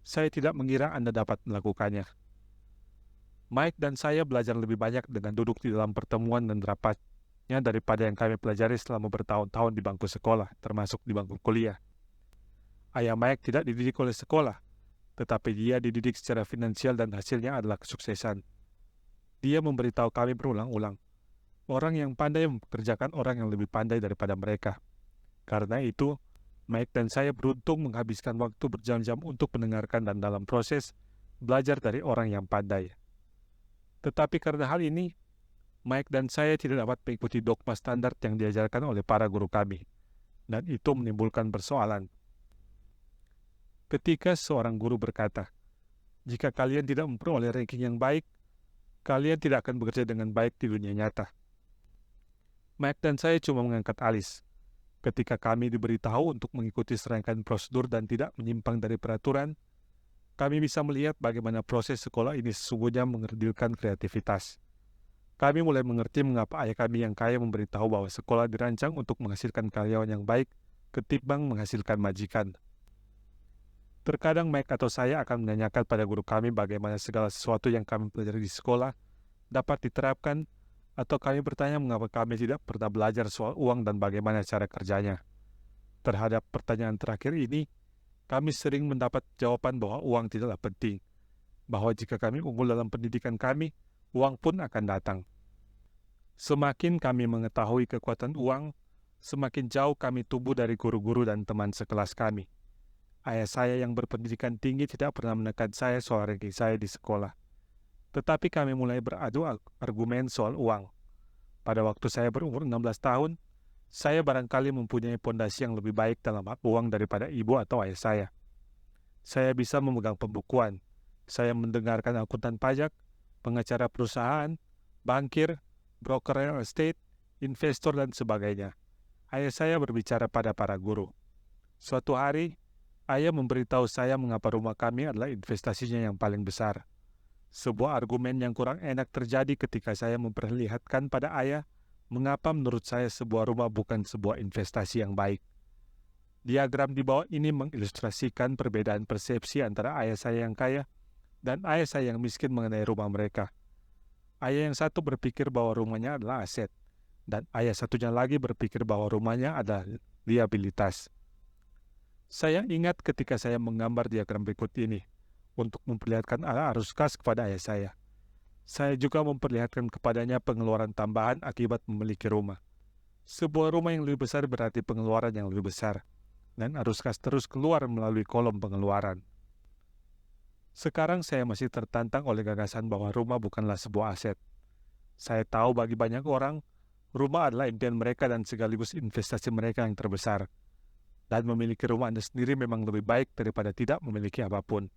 Saya tidak mengira Anda dapat melakukannya. Mike dan saya belajar lebih banyak dengan duduk di dalam pertemuan dan rapatnya daripada yang kami pelajari selama bertahun-tahun di bangku sekolah, termasuk di bangku kuliah. Ayah Mike tidak dididik oleh sekolah, tetapi dia dididik secara finansial dan hasilnya adalah kesuksesan. Dia memberitahu kami berulang-ulang, orang yang pandai mempekerjakan orang yang lebih pandai daripada mereka. Karena itu, Mike dan saya beruntung menghabiskan waktu berjam-jam untuk mendengarkan dan dalam proses belajar dari orang yang pandai. Tetapi karena hal ini, Mike dan saya tidak dapat mengikuti dogma standar yang diajarkan oleh para guru kami, dan itu menimbulkan persoalan. Ketika seorang guru berkata, "Jika kalian tidak memperoleh ranking yang baik, kalian tidak akan bekerja dengan baik di dunia nyata." Mike dan saya cuma mengangkat alis. Ketika kami diberitahu untuk mengikuti serangkaian prosedur dan tidak menyimpang dari peraturan, kami bisa melihat bagaimana proses sekolah ini sesungguhnya mengerdilkan kreativitas. Kami mulai mengerti mengapa ayah kami yang kaya memberitahu bahwa sekolah dirancang untuk menghasilkan karyawan yang baik ketimbang menghasilkan majikan. Terkadang Mike atau saya akan menanyakan pada guru kami bagaimana segala sesuatu yang kami pelajari di sekolah dapat diterapkan, atau kami bertanya mengapa kami tidak pernah belajar soal uang dan bagaimana cara kerjanya. Terhadap pertanyaan terakhir ini, kami sering mendapat jawaban bahwa uang tidaklah penting, bahwa jika kami unggul dalam pendidikan kami, uang pun akan datang. Semakin kami mengetahui kekuatan uang, semakin jauh kami tumbuh dari guru-guru dan teman sekelas kami. Ayah saya yang berpendidikan tinggi tidak pernah menekan saya soal ranking saya di sekolah. Tetapi kami mulai beradu argumen soal uang. Pada waktu saya berumur 16 tahun, saya barangkali mempunyai pondasi yang lebih baik dalam uang daripada ibu atau ayah saya. Saya bisa memegang pembukuan. Saya mendengarkan akuntan pajak, pengacara perusahaan, bankir, broker real estate, investor, dan sebagainya. Ayah saya berbicara pada para guru. Suatu hari, ayah memberitahu saya mengapa rumah kami adalah investasinya yang paling besar. Sebuah argumen yang kurang enak terjadi ketika saya memperlihatkan pada ayah mengapa menurut saya sebuah rumah bukan sebuah investasi yang baik. Diagram di bawah ini mengilustrasikan perbedaan persepsi antara ayah saya yang kaya dan ayah saya yang miskin mengenai rumah mereka. Ayah yang satu berpikir bahwa rumahnya adalah aset, dan ayah satunya lagi berpikir bahwa rumahnya adalah liabilitas. Saya ingat ketika saya menggambar diagram berikut ini untuk memperlihatkan arus kas kepada ayah saya. Saya juga memperlihatkan kepadanya pengeluaran tambahan akibat memiliki rumah. Sebuah rumah yang lebih besar berarti pengeluaran yang lebih besar, dan arus kas terus keluar melalui kolom pengeluaran. Sekarang saya masih tertantang oleh gagasan bahwa rumah bukanlah sebuah aset. Saya tahu bagi banyak orang, rumah adalah impian mereka dan sekaligus investasi mereka yang terbesar. Dan memiliki rumah Anda sendiri memang lebih baik daripada tidak memiliki apapun.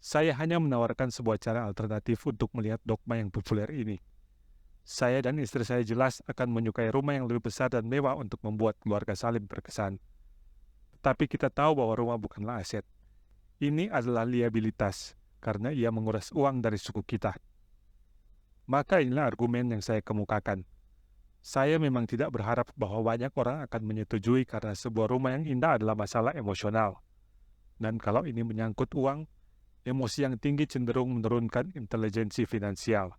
Saya hanya menawarkan sebuah cara alternatif untuk melihat dogma yang populer ini. Saya dan istri saya jelas akan menyukai rumah yang lebih besar dan mewah untuk membuat keluarga saling berkesan. Tetapi kita tahu bahwa rumah bukanlah aset. Ini adalah liabilitas, karena ia menguras uang dari suku kita. Maka inilah argumen yang saya kemukakan. Saya memang tidak berharap bahwa banyak orang akan menyetujui karena sebuah rumah yang indah adalah masalah emosional. Dan kalau ini menyangkut uang, emosi yang tinggi cenderung menurunkan intelijensi finansial.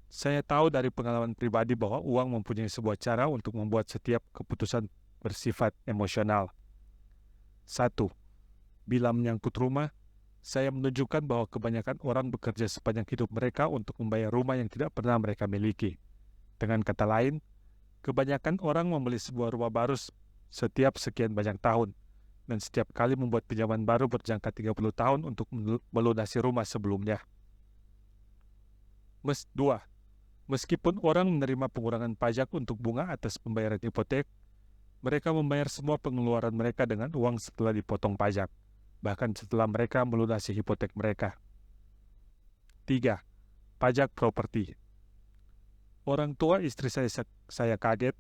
Saya tahu dari pengalaman pribadi bahwa uang mempunyai sebuah cara untuk membuat setiap keputusan bersifat emosional. 1. Bila menyangkut rumah, saya menunjukkan bahwa kebanyakan orang bekerja sepanjang hidup mereka untuk membayar rumah yang tidak pernah mereka miliki. Dengan kata lain, kebanyakan orang membeli sebuah rumah baru setiap sekian banyak tahun, dan setiap kali membuat pinjaman baru berjangka 30 tahun untuk melunasi rumah sebelumnya. 2. Meskipun orang menerima pengurangan pajak untuk bunga atas pembayaran hipotek, mereka membayar semua pengeluaran mereka dengan uang setelah dipotong pajak, bahkan setelah mereka melunasi hipotek mereka. 3. Pajak properti. Orang tua istri saya kaget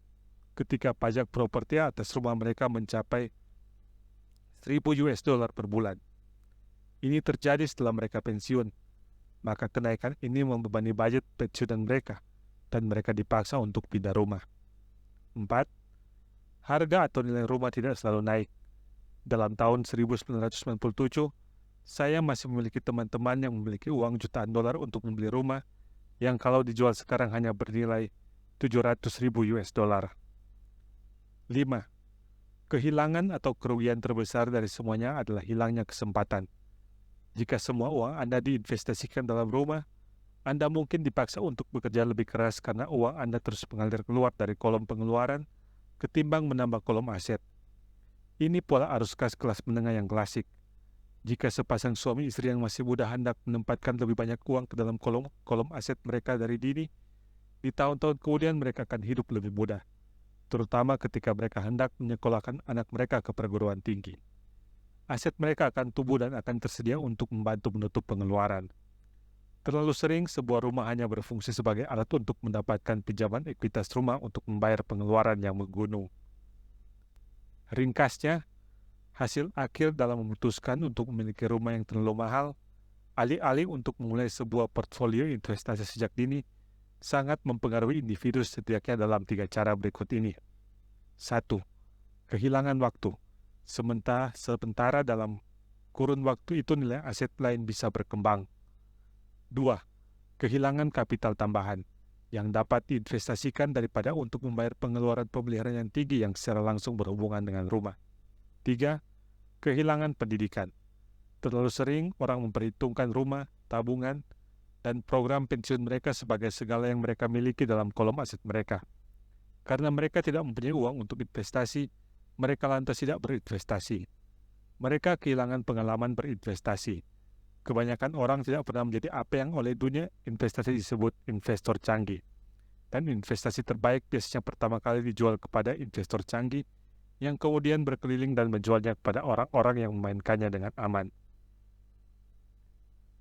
ketika pajak properti atas rumah mereka mencapai $1,000 per bulan. Ini terjadi setelah mereka pensiun, maka kenaikan ini membebani budget pensiunan mereka, dan mereka dipaksa untuk pindah rumah. 4. Harga atau nilai rumah tidak selalu naik. Dalam tahun 1997, saya masih memiliki teman-teman yang memiliki uang jutaan dolar untuk membeli rumah, yang kalau dijual sekarang hanya bernilai $700,000. 5. Kehilangan atau kerugian terbesar dari semuanya adalah hilangnya kesempatan. Jika semua uang Anda diinvestasikan dalam rumah, Anda mungkin dipaksa untuk bekerja lebih keras karena uang Anda terus mengalir keluar dari kolom pengeluaran ketimbang menambah kolom aset. Ini pola arus kas kelas menengah yang klasik. Jika sepasang suami istri yang masih muda hendak menempatkan lebih banyak uang ke dalam kolom aset mereka dari dini, Di tahun-tahun kemudian mereka akan hidup lebih mudah, terutama ketika mereka hendak menyekolahkan anak mereka ke perguruan tinggi. Aset mereka akan tumbuh dan akan tersedia untuk membantu menutup pengeluaran. Terlalu sering sebuah rumah hanya berfungsi sebagai alat untuk mendapatkan pinjaman ekuitas rumah untuk membayar pengeluaran yang menggunung. Ringkasnya, hasil akhir dalam memutuskan untuk memiliki rumah yang terlalu mahal, alih-alih untuk memulai sebuah portfolio investasi sejak dini, sangat mempengaruhi individu setidaknya dalam 3 cara berikut ini. 1. Kehilangan waktu. Sementara dalam kurun waktu itu nilai aset lain bisa berkembang. 2. Kehilangan kapital tambahan yang dapat diinvestasikan daripada untuk membayar pengeluaran pemeliharaan yang tinggi yang secara langsung berhubungan dengan rumah. 3. Kehilangan pendidikan. Terlalu sering orang memperhitungkan rumah, tabungan, dan program pensiun mereka sebagai segala yang mereka miliki dalam kolom aset mereka. Karena mereka tidak mempunyai uang untuk investasi, mereka lantas tidak berinvestasi. Mereka kehilangan pengalaman berinvestasi. Kebanyakan orang tidak pernah menjadi apa yang oleh dunia investasi disebut investor canggih. Dan investasi terbaik biasanya pertama kali dijual kepada investor canggih yang kemudian berkeliling dan menjualnya kepada orang-orang yang memainkannya dengan aman.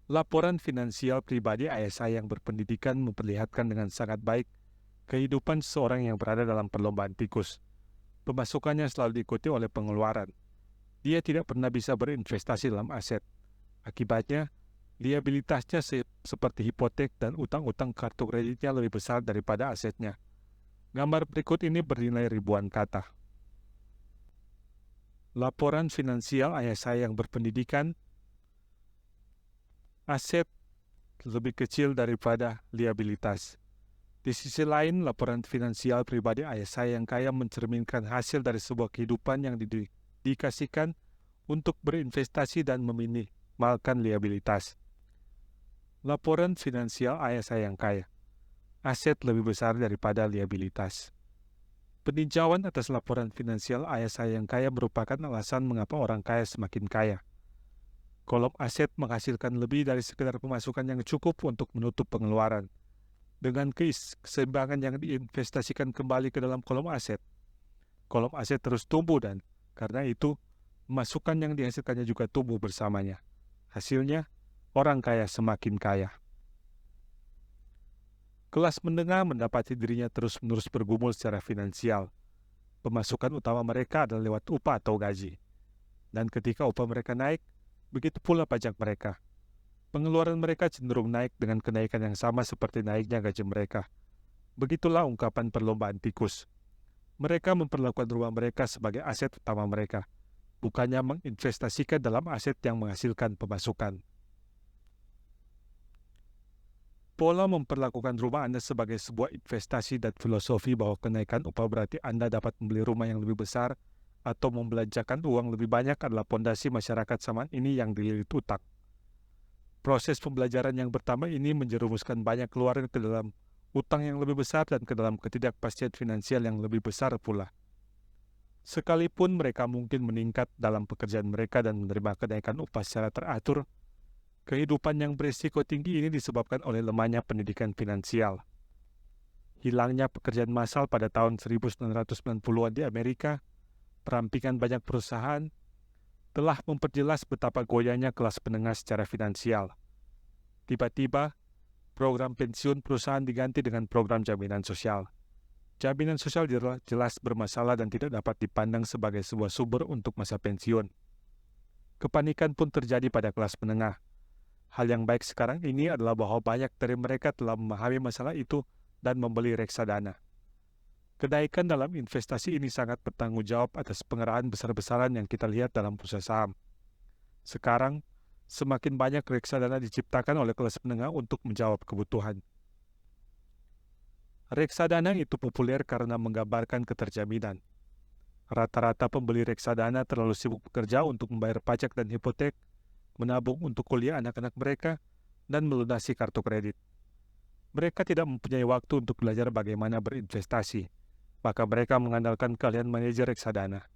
Laporan finansial pribadi ayah saya yang berpendidikan memperlihatkan dengan sangat baik kehidupan seorang yang berada dalam perlombaan tikus. Pemasukannya selalu diikuti oleh pengeluaran. Dia tidak pernah bisa berinvestasi dalam aset. Akibatnya, liabilitasnya seperti hipotek dan utang-utang kartu kreditnya lebih besar daripada asetnya. Gambar berikut ini bernilai ribuan kata. Laporan finansial ayah saya yang berpendidikan, aset lebih kecil daripada liabilitas. Di sisi lain, laporan finansial pribadi ayah saya yang kaya mencerminkan hasil dari sebuah kehidupan yang didedikasikan untuk berinvestasi dan meminimalkan liabilitas. Laporan finansial ayah saya yang kaya, aset lebih besar daripada liabilitas. Peninjauan atas laporan finansial ayah saya yang kaya merupakan alasan mengapa orang kaya semakin kaya. Kolom aset menghasilkan lebih dari sekedar pemasukan yang cukup untuk menutup pengeluaran. Dengan keseimbangan yang diinvestasikan kembali ke dalam kolom aset terus tumbuh dan karena itu, masukan yang dihasilkannya juga tumbuh bersamanya. Hasilnya, orang kaya semakin kaya. Kelas menengah mendapati dirinya terus-menerus bergumul secara finansial. Pemasukan utama mereka adalah lewat upah atau gaji. Dan ketika upah mereka naik, begitu pula pajak mereka. Pengeluaran mereka cenderung naik dengan kenaikan yang sama seperti naiknya gaji mereka. Begitulah ungkapan perlombaan tikus. Mereka memperlakukan rumah mereka sebagai aset utama mereka, bukannya menginvestasikan dalam aset yang menghasilkan pemasukan. Pola memperlakukan rumah Anda sebagai sebuah investasi dan filosofi bahwa kenaikan upah berarti Anda dapat membeli rumah yang lebih besar atau membelanjakan uang lebih banyak adalah pondasi masyarakat zaman ini yang dililit utang. Proses pembelajaran yang pertama ini menjerumuskan banyak keluarga ke dalam utang yang lebih besar dan ke dalam ketidakpastian finansial yang lebih besar pula. Sekalipun mereka mungkin meningkat dalam pekerjaan mereka dan menerima kenaikan upah secara teratur, kehidupan yang berisiko tinggi ini disebabkan oleh lemahnya pendidikan finansial. Hilangnya pekerjaan massal pada tahun 1990-an di Amerika, perampingan banyak perusahaan, telah memperjelas betapa goyahnya kelas menengah secara finansial. Tiba-tiba, program pensiun perusahaan diganti dengan program jaminan sosial. Jaminan sosial jelas bermasalah dan tidak dapat dipandang sebagai sebuah sumber untuk masa pensiun. Kepanikan pun terjadi pada kelas menengah. Hal yang baik sekarang ini adalah bahwa banyak dari mereka telah memahami masalah itu dan membeli reksadana. Kenaikan dalam investasi ini sangat bertanggung jawab atas pengerahan besar-besaran yang kita lihat dalam bursa saham. Sekarang, semakin banyak reksadana diciptakan oleh kelas menengah untuk menjawab kebutuhan. Reksadana itu populer karena menggambarkan keterjaminan. Rata-rata pembeli reksadana terlalu sibuk bekerja untuk membayar pajak dan hipotek, menabung untuk kuliah anak-anak mereka, dan melunasi kartu kredit. Mereka tidak mempunyai waktu untuk belajar bagaimana berinvestasi, maka mereka mengandalkan keahlian manajer reksadana.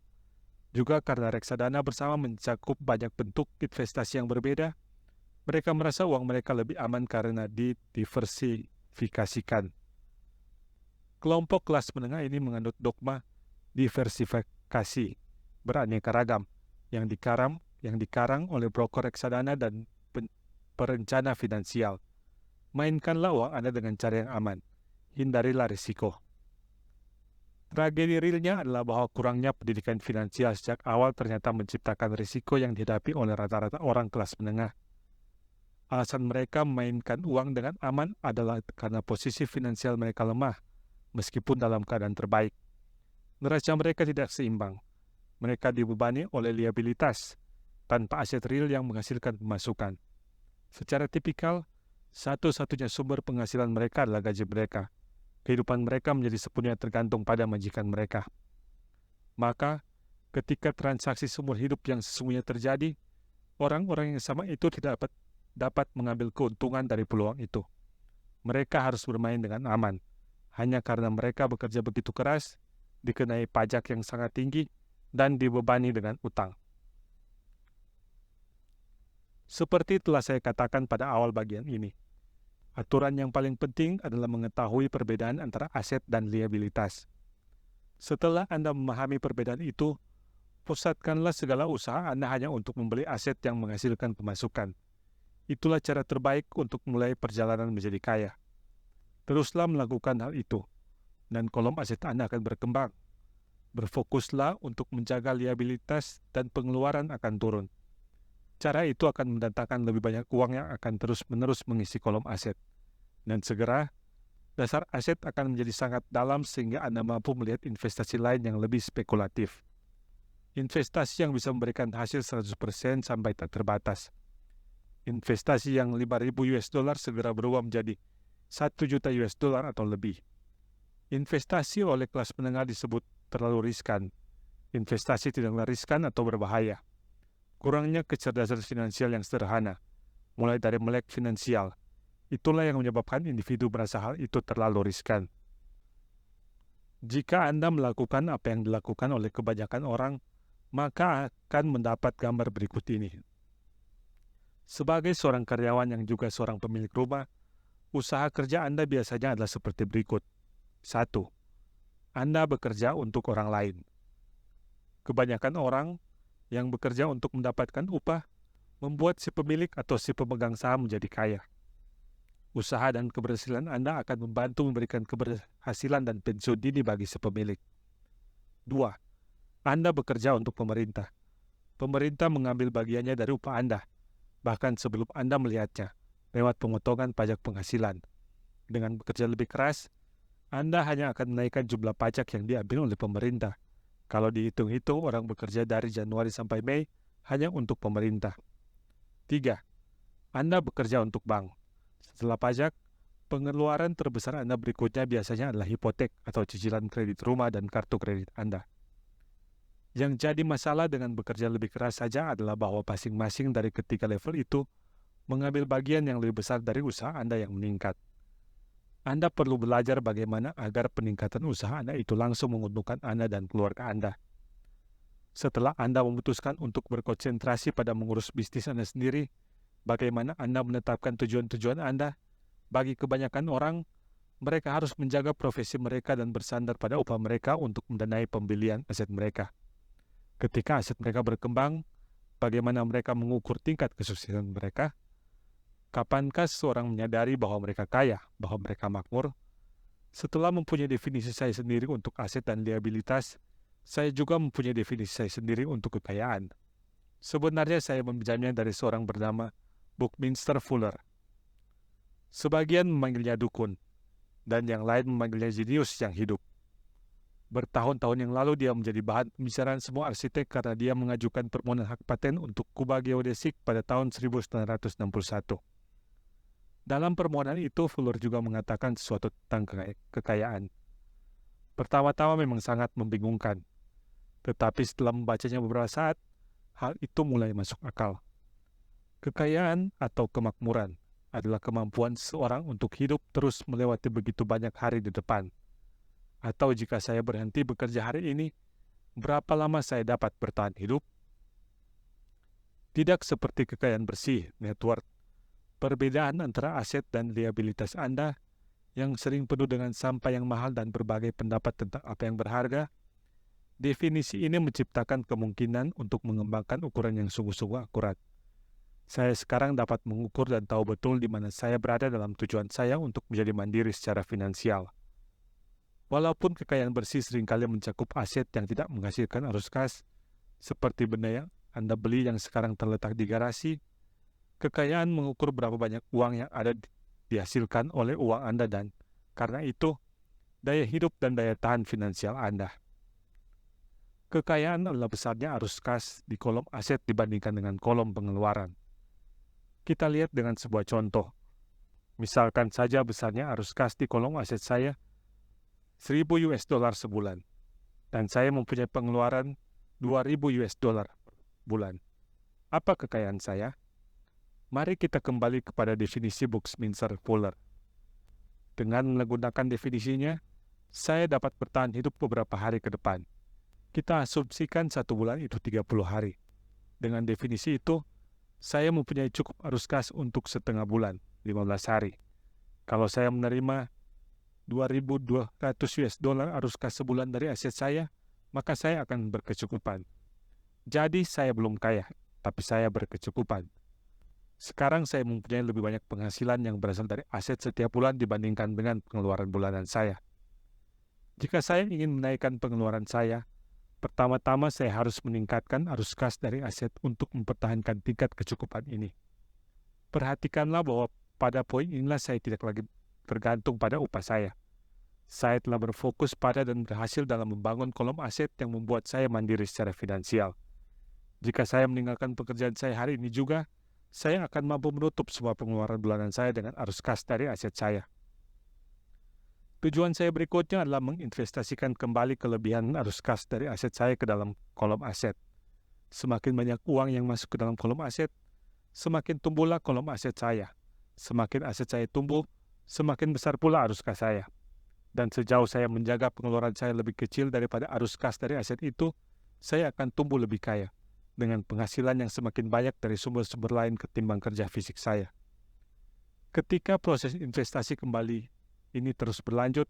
Juga karena reksadana bersama mencakup banyak bentuk investasi yang berbeda, mereka merasa uang mereka lebih aman karena didiversifikasikan. Kelompok kelas menengah ini menganut dogma diversifikasi beraneka ragam yang dikarang oleh broker reksadana dan perencana finansial. Mainkanlah uang Anda dengan cara yang aman. Hindarilah risiko. Tragedi realnya adalah bahwa kurangnya pendidikan finansial sejak awal ternyata menciptakan risiko yang dihadapi oleh rata-rata orang kelas menengah. Alasan mereka memainkan uang dengan aman adalah karena posisi finansial mereka lemah, meskipun dalam keadaan terbaik. Neraca mereka tidak seimbang. Mereka dibebani oleh liabilitas, tanpa aset real yang menghasilkan pemasukan. Secara tipikal, satu-satunya sumber penghasilan mereka adalah gaji mereka. Kehidupan mereka menjadi sepenuhnya tergantung pada majikan mereka. Maka, ketika transaksi seumur hidup yang sesungguhnya terjadi, orang-orang yang sama itu tidak dapat mengambil keuntungan dari peluang itu. Mereka harus bermain dengan aman, hanya karena mereka bekerja begitu keras, dikenai pajak yang sangat tinggi, dan dibebani dengan utang. Seperti telah saya katakan pada awal bagian ini, aturan yang paling penting adalah mengetahui perbedaan antara aset dan liabilitas. Setelah Anda memahami perbedaan itu, pusatkanlah segala usaha Anda hanya untuk membeli aset yang menghasilkan pemasukan. Itulah cara terbaik untuk mulai perjalanan menjadi kaya. Teruslah melakukan hal itu, dan kolom aset Anda akan berkembang. Berfokuslah untuk menjaga liabilitas dan pengeluaran akan turun. Cara itu akan mendatangkan lebih banyak uang yang akan terus-menerus mengisi kolom aset. Dan segera, dasar aset akan menjadi sangat dalam sehingga Anda mampu melihat investasi lain yang lebih spekulatif. Investasi yang bisa memberikan hasil 100% sampai tak terbatas. Investasi yang 5.000 US dollar segera berubah menjadi 1 juta US dollar atau lebih. Investasi oleh kelas menengah disebut terlalu riskan. Investasi tidaklah riskan atau berbahaya. Kurangnya kecerdasan finansial yang sederhana, mulai dari melek finansial, itulah yang menyebabkan individu merasa hal itu terlalu riskan. Jika Anda melakukan apa yang dilakukan oleh kebanyakan orang, maka akan mendapat gambar berikut ini. Sebagai seorang karyawan yang juga seorang pemilik rumah, usaha kerja Anda biasanya adalah seperti berikut. 1. Anda bekerja untuk orang lain. Kebanyakan orang yang bekerja untuk mendapatkan upah membuat si pemilik atau si pemegang saham menjadi kaya. Usaha dan keberhasilan Anda akan membantu memberikan keberhasilan dan pensiun dini bagi si pemilik. 2. Anda bekerja untuk pemerintah. Pemerintah mengambil bagiannya dari upah Anda, bahkan sebelum Anda melihatnya, lewat pemotongan pajak penghasilan. Dengan bekerja lebih keras, Anda hanya akan menaikkan jumlah pajak yang diambil oleh pemerintah. Kalau dihitung-hitung, orang bekerja dari Januari sampai Mei hanya untuk pemerintah. 3. Anda bekerja untuk bank. Setelah pajak, pengeluaran terbesar Anda berikutnya biasanya adalah hipotek atau cicilan kredit rumah dan kartu kredit Anda. Yang jadi masalah dengan bekerja lebih keras saja adalah bahwa masing-masing dari ketiga level itu mengambil bagian yang lebih besar dari usaha Anda yang meningkat. Anda perlu belajar bagaimana agar peningkatan usaha Anda itu langsung menguntungkan Anda dan keluarga Anda. Setelah Anda memutuskan untuk berkonsentrasi pada mengurus bisnis Anda sendiri, bagaimana Anda menetapkan tujuan-tujuan Anda? Bagi kebanyakan orang, mereka harus menjaga profesi mereka dan bersandar pada upah mereka untuk mendanai pembelian aset mereka. Ketika aset mereka berkembang, bagaimana mereka mengukur tingkat kesuksesan mereka? Kapankah seseorang menyadari bahwa mereka kaya, bahwa mereka makmur? Setelah mempunyai definisi saya sendiri untuk aset dan liabilitas, saya juga mempunyai definisi saya sendiri untuk kekayaan. Sebenarnya saya meminjamnya dari seorang bernama Buckminster Fuller. Sebagian memanggilnya dukun, dan yang lain memanggilnya jenius yang hidup. Bertahun-tahun yang lalu dia menjadi bahan pembicaraan semua arsitek karena dia mengajukan permohonan hak paten untuk kubah geodesik pada tahun 1961. Dalam permohonan itu, Fuller juga mengatakan sesuatu tentang kekayaan. Pertama-tama memang sangat membingungkan, tetapi setelah membacanya beberapa saat, hal itu mulai masuk akal. Kekayaan atau kemakmuran adalah kemampuan seseorang untuk hidup terus melewati begitu banyak hari di depan. Atau jika saya berhenti bekerja hari ini, berapa lama saya dapat bertahan hidup? Tidak seperti kekayaan bersih, net worth. Perbedaan antara aset dan liabilitas Anda yang sering penuh dengan sampah yang mahal dan berbagai pendapat tentang apa yang berharga, definisi ini menciptakan kemungkinan untuk mengembangkan ukuran yang sungguh-sungguh akurat. Saya sekarang dapat mengukur dan tahu betul di mana saya berada dalam tujuan saya untuk menjadi mandiri secara finansial. Walaupun kekayaan bersih seringkali mencakup aset yang tidak menghasilkan arus kas, seperti benda yang Anda beli yang sekarang terletak di garasi, kekayaan mengukur berapa banyak uang yang ada dihasilkan oleh uang Anda dan, karena itu, daya hidup dan daya tahan finansial Anda. Kekayaan adalah besarnya arus kas di kolom aset dibandingkan dengan kolom pengeluaran. Kita lihat dengan sebuah contoh. Misalkan saja besarnya arus kas di kolom aset saya $1.000 sebulan, dan saya mempunyai pengeluaran $2.000 bulan. Apa kekayaan saya? Mari kita kembali kepada definisi Buckminster-Fuller. Dengan menggunakan definisinya, saya dapat bertahan hidup beberapa hari ke depan. Kita asumsikan 1 bulan itu 30 hari. Dengan definisi itu, saya mempunyai cukup arus kas untuk setengah bulan, 15 hari. Kalau saya menerima $2.200 arus kas sebulan dari aset saya, maka saya akan berkecukupan. Jadi saya belum kaya, tapi saya berkecukupan. Sekarang saya mempunyai lebih banyak penghasilan yang berasal dari aset setiap bulan dibandingkan dengan pengeluaran bulanan saya. Jika saya ingin menaikkan pengeluaran saya, pertama-tama saya harus meningkatkan arus kas dari aset untuk mempertahankan tingkat kecukupan ini. Perhatikanlah bahwa pada poin inilah saya tidak lagi bergantung pada upah saya. Saya telah berfokus pada dan berhasil dalam membangun kolom aset yang membuat saya mandiri secara finansial. Jika saya meninggalkan pekerjaan saya hari ini juga, saya akan mampu menutup semua pengeluaran bulanan saya dengan arus kas dari aset saya. Tujuan saya berikutnya adalah menginvestasikan kembali kelebihan arus kas dari aset saya ke dalam kolom aset. Semakin banyak uang yang masuk ke dalam kolom aset, semakin tumbuhlah kolom aset saya. Semakin aset saya tumbuh, semakin besar pula arus kas saya. Dan sejauh saya menjaga pengeluaran saya lebih kecil daripada arus kas dari aset itu, saya akan tumbuh lebih kaya, dengan penghasilan yang semakin banyak dari sumber-sumber lain ketimbang kerja fisik saya. Ketika proses investasi kembali ini terus berlanjut,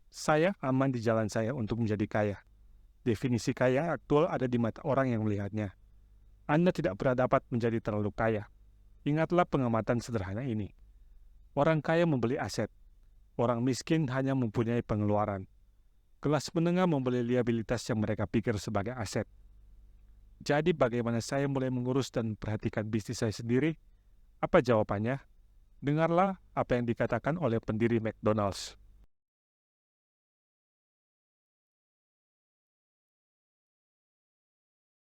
saya aman di jalan saya untuk menjadi kaya. Definisi kaya aktual ada di mata orang yang melihatnya. Anda tidak pernah dapat menjadi terlalu kaya. Ingatlah pengamatan sederhana ini. Orang kaya membeli aset. Orang miskin hanya mempunyai pengeluaran. Kelas menengah membeli liabilitas yang mereka pikir sebagai aset. Jadi bagaimana saya mulai mengurus dan perhatikan bisnis saya sendiri? Apa jawabannya? Dengarlah apa yang dikatakan oleh pendiri McDonald's.